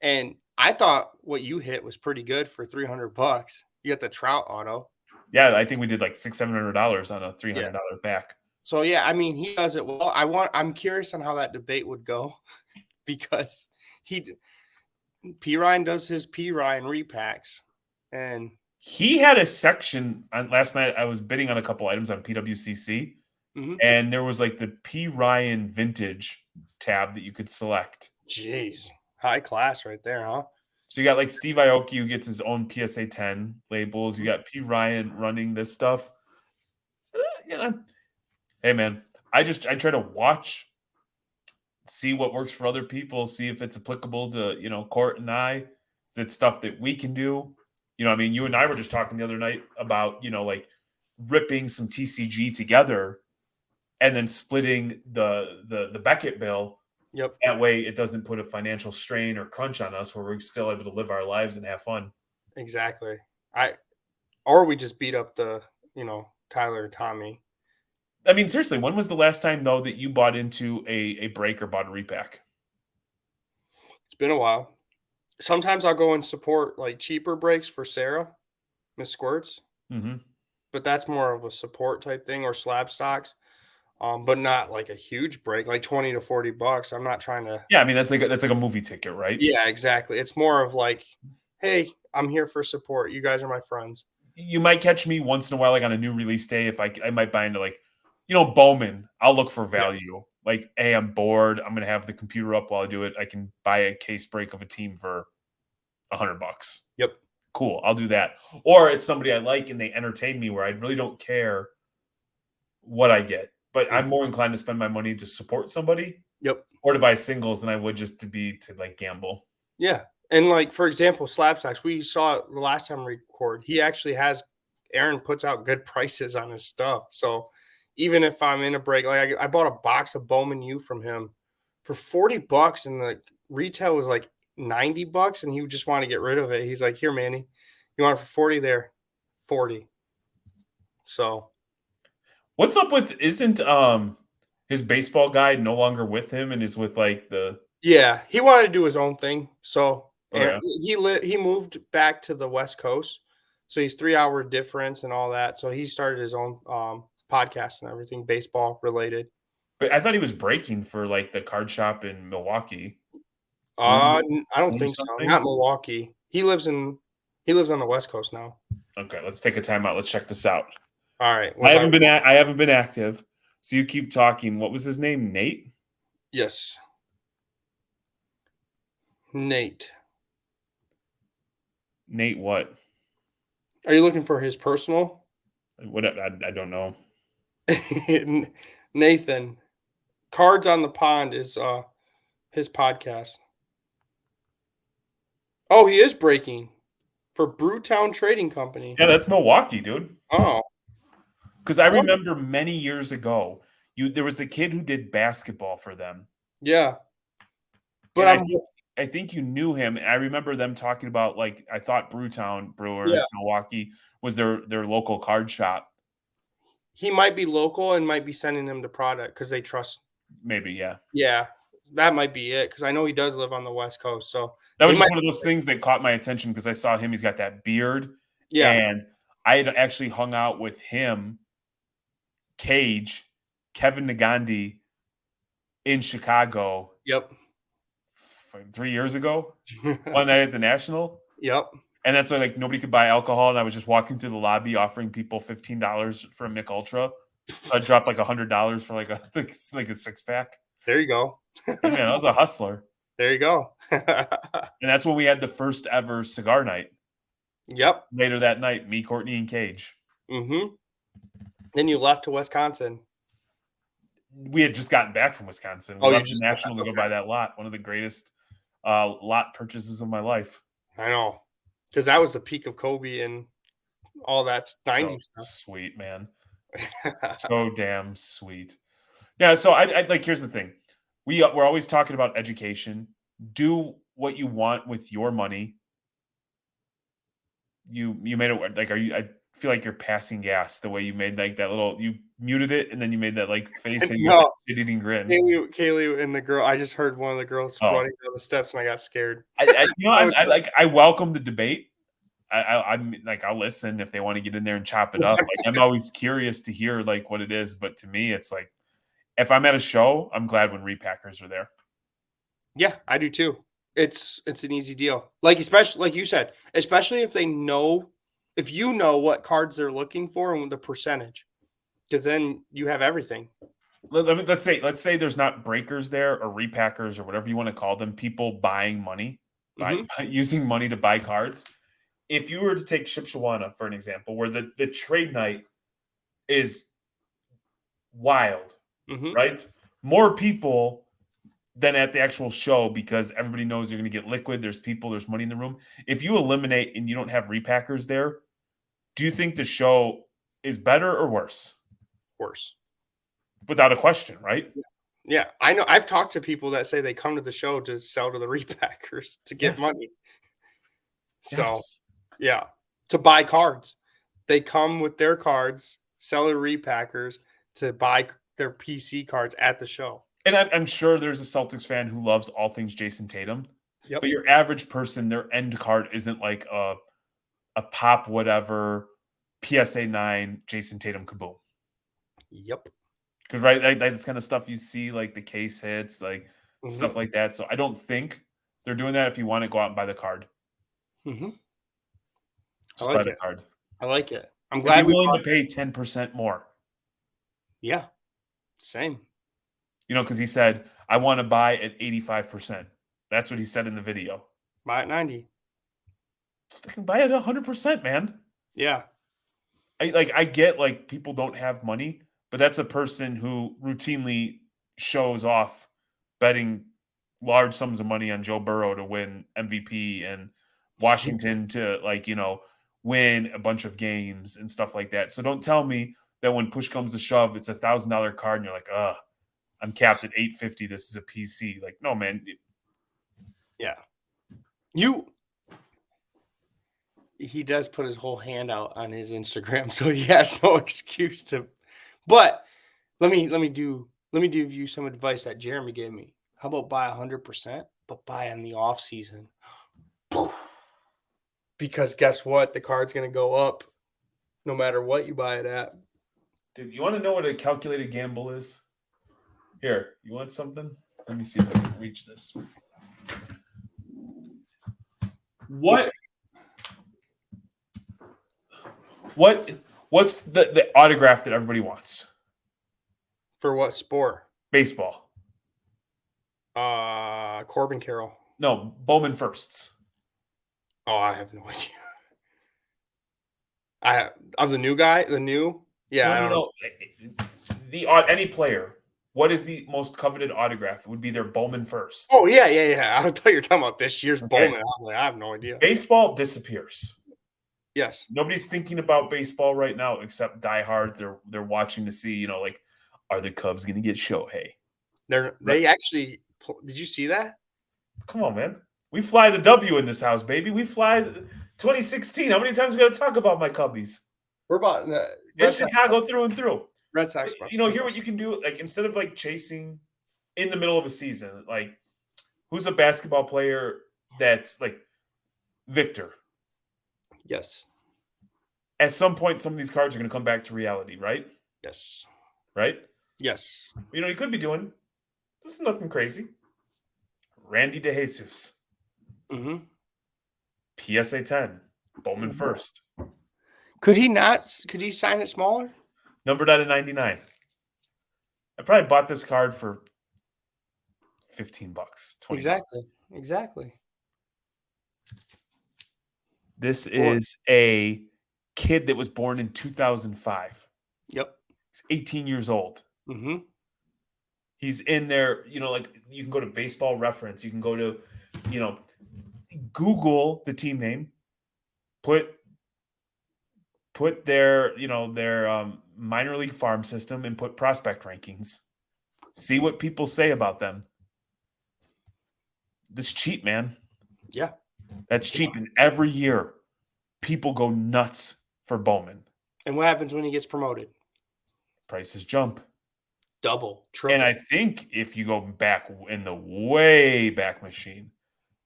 And I thought what you hit was pretty good for $300. You got the Trout auto. Yeah, I think we did like $600-$700 on a $300 back. So yeah, I mean, he does it well. I'm curious on how that debate would go because P. Ryan does his P. Ryan repacks, and He had a section on last night. I was bidding on a couple items on PWCC, Mhm. and there was like the P. Ryan vintage tab that you could select. Jeez, high class right there, huh? So you got like Steve Aoki who gets his own PSA 10 labels. You got P. Ryan running this stuff. Hey man, I try to watch, see what works for other people, see if it's applicable to Court and I, if it's stuff that we can do. I mean, you and I were just talking the other night about like ripping some TCG together and then splitting the Beckett bill. Yep, That way, it doesn't put a financial strain or crunch on us, where we're still able to live our lives and have fun. exactly. Or we just beat up the Tyler or Tommy. I mean, seriously, when was the last time though that you bought into a break or bought a repack? It's been a while. Sometimes I'll go and support like cheaper breaks for Sarah, Miss Squirts, Mm-hmm. but that's more of a support type thing or slab stocks. But not like a huge break, like $20 to $40. I'm not trying to. Yeah, I mean that's like a movie ticket, right? Yeah, exactly. It's more of like, hey, I'm here for support. You guys are my friends. You might catch me once in a while, like on a new release day, if I might buy into like, Bowman. I'll look for value. Like, hey, I'm bored. I'm gonna have the computer up while I do it. I can buy a case break of a team for $100. Yep. Cool, I'll do that. Or it's somebody I like and they entertain me where I really don't care what I get, but I'm more inclined to spend my money to support somebody Yep. or to buy singles than I would just to like gamble. Yeah. And like, for example, slab stocks, we saw it the last time we record. He actually Aaron puts out good prices on his stuff. So even if I'm in a break, like I bought a box of Bowman U from him for $40 and the retail was like $90 and he would just want to get rid of it. He's like, here, Manny, you want it for 40 there? 40. So What's up with isn't his baseball guy no longer with him and is with like the yeah, he wanted to do his own thing. So Oh, yeah. he moved back to the West Coast. So he's 3 hour difference and all that. So he started his own podcast and everything, baseball related. But I thought he was breaking for like the card shop in Milwaukee. I don't Boom think so. something? Not Milwaukee. He lives on the West Coast now. Okay, let's take a timeout. Let's check this out. All right. I haven't been active. So you keep talking. What was his name? Nate? Yes. Nate. Nate what? Are you looking for his personal? What I don't know. Nathan. Cards on the Pond is his podcast. Oh, he is breaking for Brewtown Trading Company. Yeah, that's Milwaukee, dude. Oh, Because I remember many years ago, there was the kid who did basketball for them. yeah. But And I think you knew him. And I remember them talking about like I thought Brewtown Brewers, Yeah. Milwaukee was their local card shop. he might be local and might be sending him the product because they trust. Maybe, yeah. Yeah, that might be it because I know he does live on the West Coast. So That was He just might- one of those things that caught my attention because I saw him. He's got that beard. yeah, And I had actually hung out with him, Cage, Kevin Nagandi in Chicago yep, 3 years ago, one night at the National. yep. And that's why like nobody could buy alcohol. And I was just walking through the lobby offering people $15 for a Mick Ultra. So I dropped like $100 for like a 6-pack. There you go. Hey, man, I was a hustler. There you go. And that's when we had the first ever cigar night. Yep. Later that night, me, Courtney, and Cage. Mm-hmm. Then you left to Wisconsin. We had just gotten back from Wisconsin. We Oh, you left the just- National to go okay. buy that lot. One of the greatest lot purchases of my life. I know, because that was the peak of Kobe and all that So 90s sweet, man. stuff. So damn sweet. Yeah, so I like here's the thing. We're always talking about education. Do what you want with your money. You made it like I feel like you're passing gas the way you made like that little you muted it and then you made that like face that you No, eating grin. Kaylee and the girl. I just heard one of the girls Oh. running down the steps, and I got scared. I welcome the debate. I'm like I'll listen if they want to get in there and chop it up. Like I'm always curious to hear like what it is, but to me, it's like if I'm at a show, I'm glad when repackers are there. Yeah, I do too. It's an easy deal. Like especially like you said, especially if if you know what cards they're looking for and the percentage, because then you have everything. Let's say there's not breakers there or repackers or whatever you want to call them. People buying money, Mhm. using money to buy cards. If you were to take Shipshawana for an example, where the trade night is wild, Mhm. right? More people than at the actual show because everybody knows you're going to get liquid. There's people, there's money in the room. If you eliminate and you don't have repackers there, do you think the show is better or worse? Worse. Without a question, right? Yeah, I know. I've talked to people that say they come to the show to sell to the repackers to get Yes. money. So Yes. yeah, to buy cards. They come with their cards, sell to repackers to buy their PC cards at the show. And I'm sure there's a Celtics fan who loves all things Jason Tatum, Yep. but your average person, their end card isn't like a pop whatever PSA 9 Jason Tatum kaboom. Yep. Because right, that's kind of stuff you see, like the case hits, like Mhm. stuff like that. So I don't think they're doing that. If you want to go out and buy the card, Mhm. I just buy like the it. card. I like it. I'm I'd glad be we willing brought to pay 10% more. Yeah. Same. You know, because he said, I want to buy at 85%. That's what he said in the video. Buy at 90. I can buy it 100%, man. Yeah. I get like people don't have money, but that's a person who routinely shows off betting large sums of money on Joe Burrow to win MVP and Washington to win a bunch of games and stuff like that. So don't tell me that when push comes to shove, it's $1,000 card and you're like, I'm capped at 850. This is a PC. Like, no, man. Yeah. He does put his whole hand out on his Instagram, so he has no excuse to. But let me give you some advice that Jeremy gave me. How about buy 100%, but buy in the off season? Because guess what? The card's going to go up no matter what you buy it at. Dude, you want to know what a calculated gamble is? Here, you want something? Let me see if I can reach this. What's the autograph that everybody wants? For what sport? Baseball. Corbin Carroll. No, Bowman firsts. Oh, I have no idea. Of the new guy, yeah. I don't know. Any player. What is the most coveted autograph? It would be their Bowman first. Oh yeah. I thought you were talking about this year's Okay. Bowman. I was like, I have no idea. Baseball disappears. Yes. Nobody's thinking about baseball right now except diehards. They're watching to see, are the Cubs going to get Shohei? They actually. Did you see that? Come on, man. We fly the W in this house, baby. We fly 2016. How many times we got to talk about my Cubbies? We're about It's Chicago through and through. Red Sox. Here what you can do, like instead of like chasing in the middle of a season, like who's a basketball player that's like Victor? Yes. At some point, some of these cards are going to come back to reality, right? Yes. Right? Yes. You could be doing this is nothing crazy. Randy DeJesus. Mm-hmm. PSA 10. Bowman first. Could he sign it smaller? Numbered out of 99. I probably bought this card for $15, $20. Exactly. This is a kid that was born in 2005. Yep. He's 18 years old. Mm-hmm. He's in there, like you can go to Baseball Reference, you can go to, Google the team name, put their minor league farm system and put prospect rankings. See what people say about them. This cheap, man. Yeah. That's cheap. And every year, people go nuts for Bowman. And what happens when he gets promoted? Prices jump. Double, triple. And I think if you go back in the way back machine,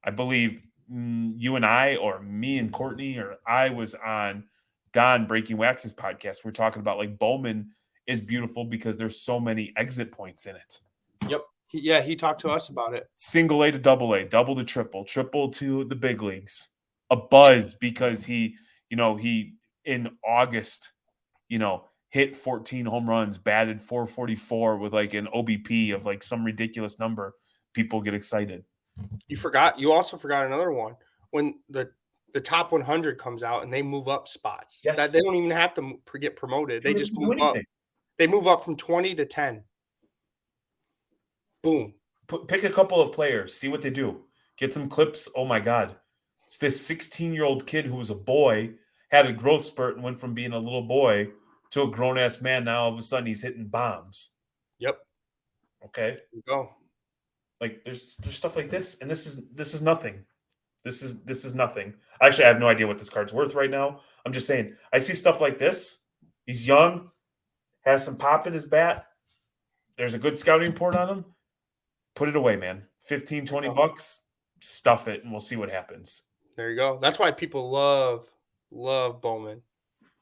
I believe you and I, or me and Courtney, or I was on Don Breaking Wax's podcast. We're talking about like Bowman is beautiful because there's so many exit points in it. Yep. He talked to us about it. Single A to double A, double to triple, triple to the big leagues. A buzz because he in August, hit 14 home runs, batted 444 with like an OBP of like some ridiculous number. People get excited. You also forgot another one. When the top 100 comes out and they move up spots. Yes. That they don't even have to get promoted. They just move up. They move up from 20 to 10. Boom. Pick a couple of players, see what they do. Get some clips. Oh my God. It's this 16-year-old kid who was a boy, had a growth spurt and went from being a little boy to a grown-ass man. Now all of a sudden he's hitting bombs. Yep. Okay. There you go. Like there's stuff like this, and this is nothing. This is nothing. Actually, I have no idea what this card's worth right now. I'm just saying, I see stuff like this. He's young, has some pop in his bat. There's a good scouting report on him. Put it away, man. 15, 20 bucks, stuff it, and we'll see what happens. There you go. That's why people love Bowman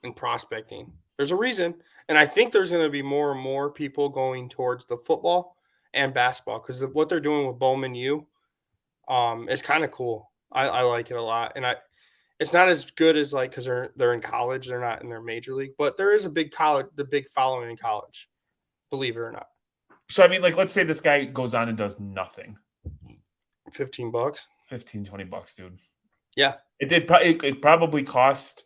and prospecting. There's a reason. And I think there's going to be more and more people going towards the football and basketball because what they're doing with Bowman U is kind of cool. I like it a lot. And it's not as good as like because they're in college. They're not in their major league. But there is a big following in college, believe it or not. So, I mean, like, let's say this guy goes on and does nothing. $15. 15, 20 bucks, dude. Yeah. It probably cost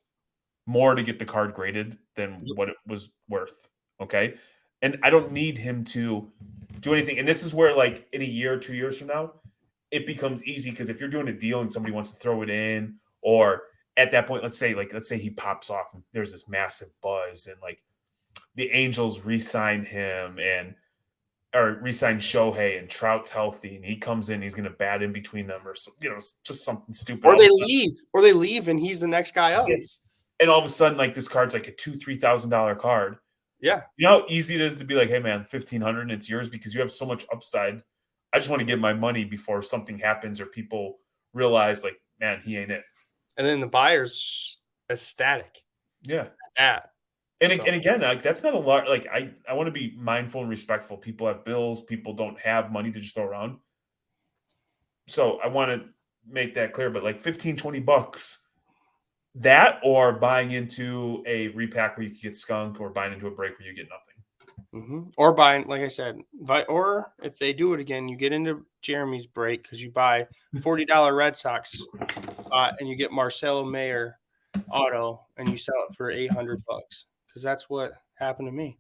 more to get the card graded than what it was worth. Okay. And I don't need him to do anything. And this is where, like, in a year or 2 years from now, it becomes easy because if you're doing a deal and somebody wants to throw it in, or at that point, let's say he pops off and there's this massive buzz and like the Angels re-sign him or re-sign Shohei and Trout's healthy and he comes in, he's going to bat in between them or just something stupid. Or they leave and he's the next guy up. Yes. And all of a sudden, like this card's like a $2,000-$3,000 card. Yeah. You know how easy it is to be like, hey man, 1,500 and it's yours because you have so much upside. I just want to get my money before something happens or people realize like, man, he ain't it. And then the buyer's ecstatic. Yeah. At that. And again, like that's not a lot. Like I want to be mindful and respectful. People have bills. People don't have money to just throw around. So I want to make that clear. But like 15, 20 bucks, that or buying into a repack where you can get skunk or buying into a break where you get nothing. Mm-hmm. Or buying, like I said, or if they do it again, you get into Jeremy's break because you buy $40 Red Sox and you get Marcelo Mayer auto and you sell it for $800 because that's what happened to me.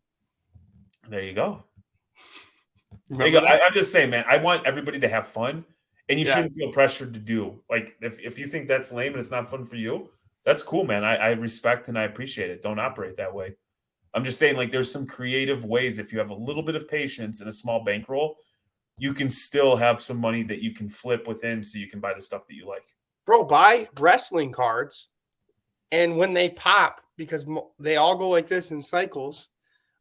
There you go. There you go. I'm just saying, man, I want everybody to have fun and you shouldn't feel pressured to do. Like if you think that's lame and it's not fun for you, that's cool, man. I respect and I appreciate it. Don't operate that way. I'm just saying, like, there's some creative ways. If you have a little bit of patience and a small bankroll, you can still have some money that you can flip within so you can buy the stuff that you like. Bro, buy wrestling cards. And when they pop, because they all go like this in cycles,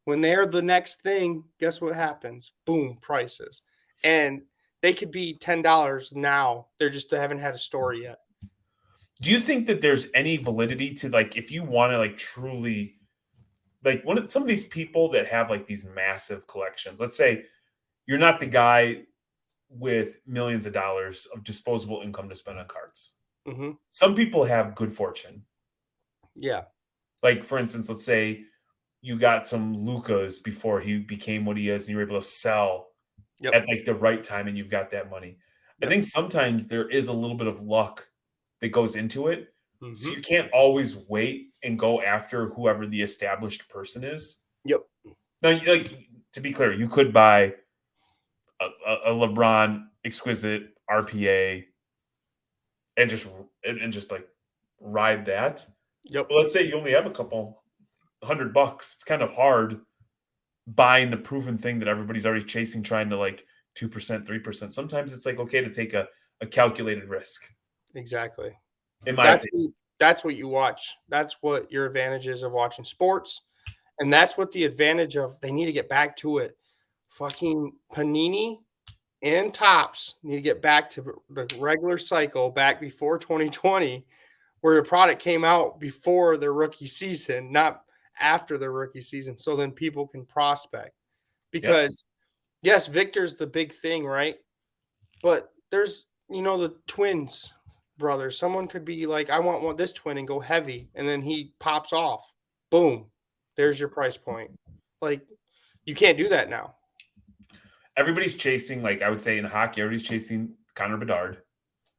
when they're the next thing, guess what happens? Boom, prices. And they could be $10 now. They haven't had a story yet. Do you think that there's any validity to, like, if you want to, like, truly – like some of these people that have like these massive collections, let's say you're not the guy with millions of dollars of disposable income to spend on cards. Mm-hmm. Some people have good fortune. Yeah. Like for instance, let's say you got some Lucas before he became what he is and you were able to sell at like the right time and you've got that money. Yep. I think sometimes there is a little bit of luck that goes into it. Mm-hmm. So you can't always wait and go after whoever the established person is. Yep. Now, like to be clear, you could buy a LeBron exquisite RPA and just like ride that. Yep. But let's say you only have a couple $100. It's kind of hard buying the proven thing that everybody's already chasing, trying to like 2%, 3%. Sometimes it's like okay to take a calculated risk. Exactly. In my opinion. That's what you watch. That's what your advantage is of watching sports. And that's what the advantage of they need to get back to it. Fucking Panini and Tops need to get back to the regular cycle back before 2020, where the product came out before their rookie season, not after their rookie season. So then people can prospect. Because yes, Victor's the big thing, right? But there's, the twins brothers. Someone could be like, I want this twin and go heavy. And then he pops off. Boom. There's your price point. Like, you can't do that now. Everybody's chasing, like I would say in hockey, everybody's chasing Connor Bedard.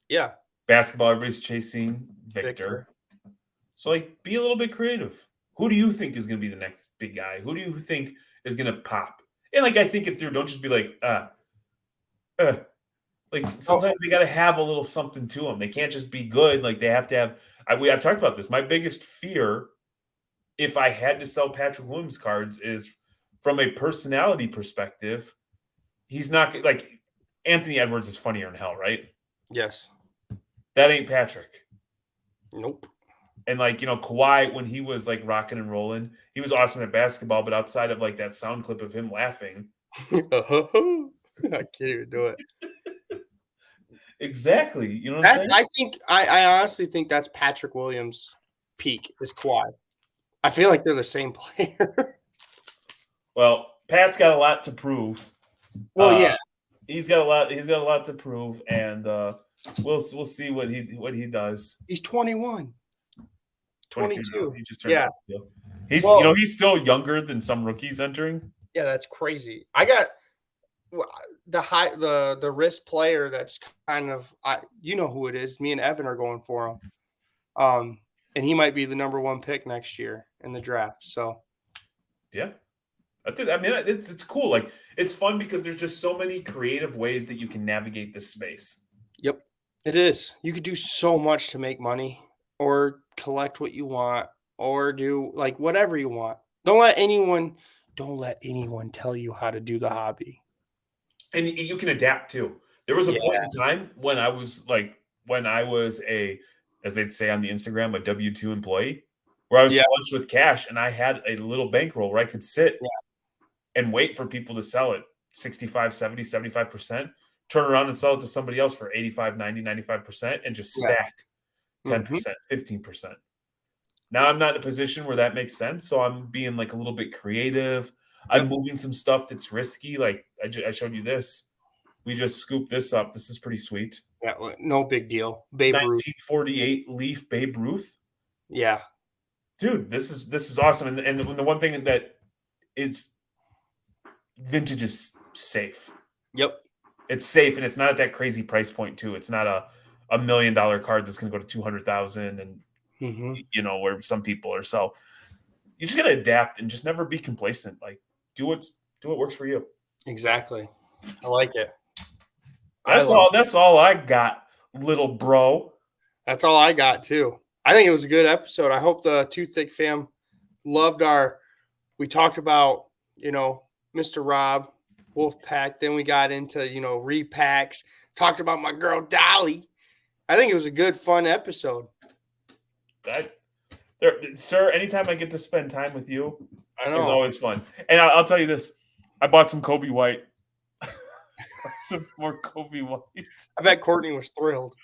Yeah. Basketball, everybody's chasing Victor. So, like, be a little bit creative. Who do you think is going to be the next big guy? Who do you think is going to pop? And, like, I think it through. Don't just be like, Like, sometimes they got to have a little something to them. They can't just be good. Like, they have to have – I've talked about this. My biggest fear, if I had to sell Patrick Williams cards, is from a personality perspective, he's not – like, Anthony Edwards is funnier in hell, right? Yes. That ain't Patrick. Nope. And, like, Kawhi, when he was, like, rocking and rolling, he was awesome at basketball, but outside of, like, that sound clip of him laughing. I can't even do it. Exactly. You know what I'm saying? I honestly think that's Patrick Williams' peak is Kawhi. I feel like they're the same player. Well, Pat's got a lot to prove. Well, yeah. He's got a lot to prove, and we'll see what he does. He's 21. 22. He just turned 22. He's he's still younger than some rookies entering. Yeah, that's crazy. I got the risk player that's kind of who it is. Me and Evan are going for him. And he might be the number 1 pick next year in the draft. So yeah. It's cool. Like, it's fun because there's just so many creative ways that you can navigate this space. Yep, it is. You could do so much to make money or collect what you want or do like whatever you want. Don't let anyone tell you how to do the hobby. And you can adapt too. There was a point in time when I was a, as they'd say on the Instagram, a W-2 employee, where I was flush with cash and I had a little bankroll where I could sit and wait for people to sell it 65, 70, 75%, turn around and sell it to somebody else for 85, 90, 95% and just stack 10%, 15%. Now I'm not in a position where that makes sense, so I'm being like a little bit creative. I'm moving some stuff that's risky. Like I showed you this. We just scooped this up. This is pretty sweet. Yeah, no big deal. Babe Ruth. 1948 Leaf Babe Ruth. Yeah. Dude, this is awesome. And the one thing that it's vintage is safe. Yep. It's safe, and it's not at that crazy price point too. It's not a $1 million card that's going to go to 200,000 and where some people are. So you just got to adapt and just never be complacent. Like do what works for you. Exactly. I like it. That's all I got, little bro. That's all I got too. I think it was a good episode. I hope the Too Thick fam loved we talked about, Mr. Rob, Wolfpack. Then we got into, repacks, talked about my girl Dolly. I think it was a good, fun episode. Sir, anytime I get to spend time with you, it's always fun. And I'll tell you this. I bought some Kobe White. Some more Kobe White. I bet Courtney was thrilled.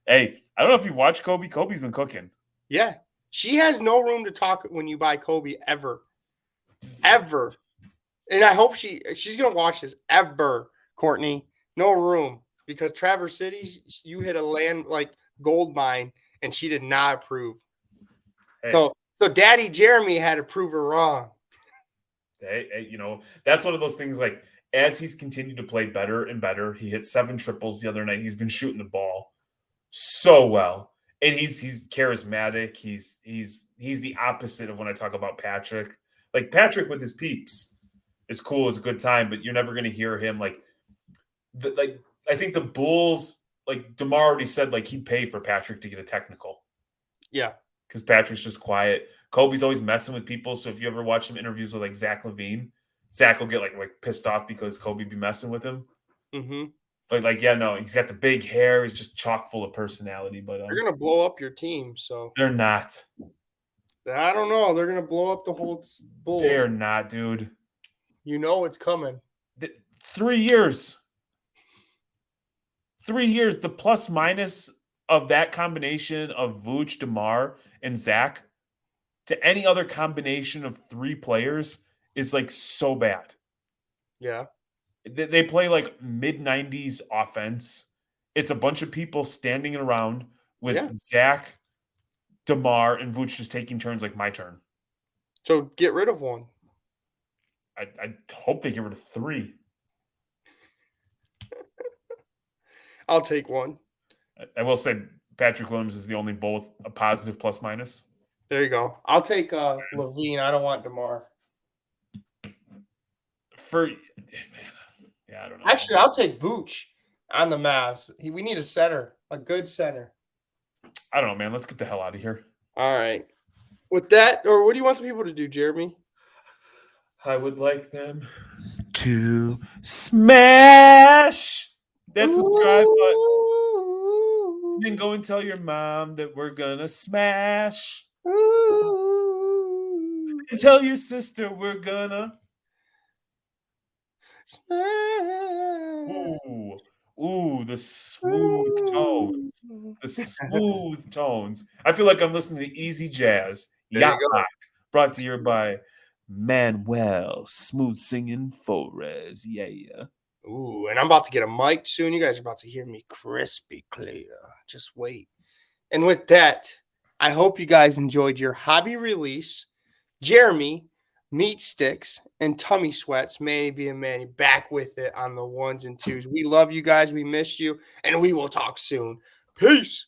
Hey, I don't know if you've watched Kobe. Kobe's been cooking. Yeah. She has no room to talk when you buy Kobe ever. Ever. And I hope she's going to watch this ever, Courtney. No room. Because Traverse City, you hit a land like gold mine and she did not approve. Hey. So Daddy Jeremy had to prove her wrong. Hey, that's one of those things like as he's continued to play better and better, he hit 7 triples the other night. He's been shooting the ball so well. And he's charismatic. He's the opposite of when I talk about Patrick. Like Patrick with his peeps is cool, is a good time, but you're never going to hear him like I think the Bulls, like DeMar already said, like he'd pay for Patrick to get a technical Yeah. because Patrick's just quiet. Kobe's always messing with people. So if you ever watch some interviews with like Zach LaVine, Zach will get like pissed off because Kobe be messing with him. Mm-hmm. But like, yeah, no, he's got the big hair. He's just chock full of personality. But They're gonna blow up your team, so they're not. I don't know. They're gonna blow up the whole Bulls. They're not, dude. You know it's coming. 3 years. 3 years. The plus minus of that combination of Vooch, DeMar, and Zach to any other combination of 3 players is like so bad. Yeah. They play like mid-90s offense. It's a bunch of people standing around with Yeah. Zach, DeMar, and Vooch just taking turns like my turn. So get rid of one. I hope they get rid of 3. I'll take one. I will say Patrick Williams is the only both a positive plus minus. There you go. I'll take Levine. I don't want DeMar. Yeah, I don't know. Actually, I'll take Vooch on the Mavs. We need a center, a good center. I don't know, man. Let's get the hell out of here. All right. With that, or what do you want the people to do, Jeremy? I would like them to smash that subscribe button. And then go and tell your mom that we're gonna smash. And tell your sister we're gonna. Ooh, the smooth tones. The smooth tones. I feel like I'm listening to easy jazz. There you Yacht go. Rock, brought to you by Manuel Smooth Singing Flores. Yeah. Ooh, and I'm about to get a mic soon. You guys are about to hear me crispy clear. Just wait. And with that, I hope you guys enjoyed your hobby release. Jeremy, Meat Sticks, and Tummy Sweats, Manny being Manny, back with it on the 1s and 2s. We love you guys. We miss you. And we will talk soon. Peace.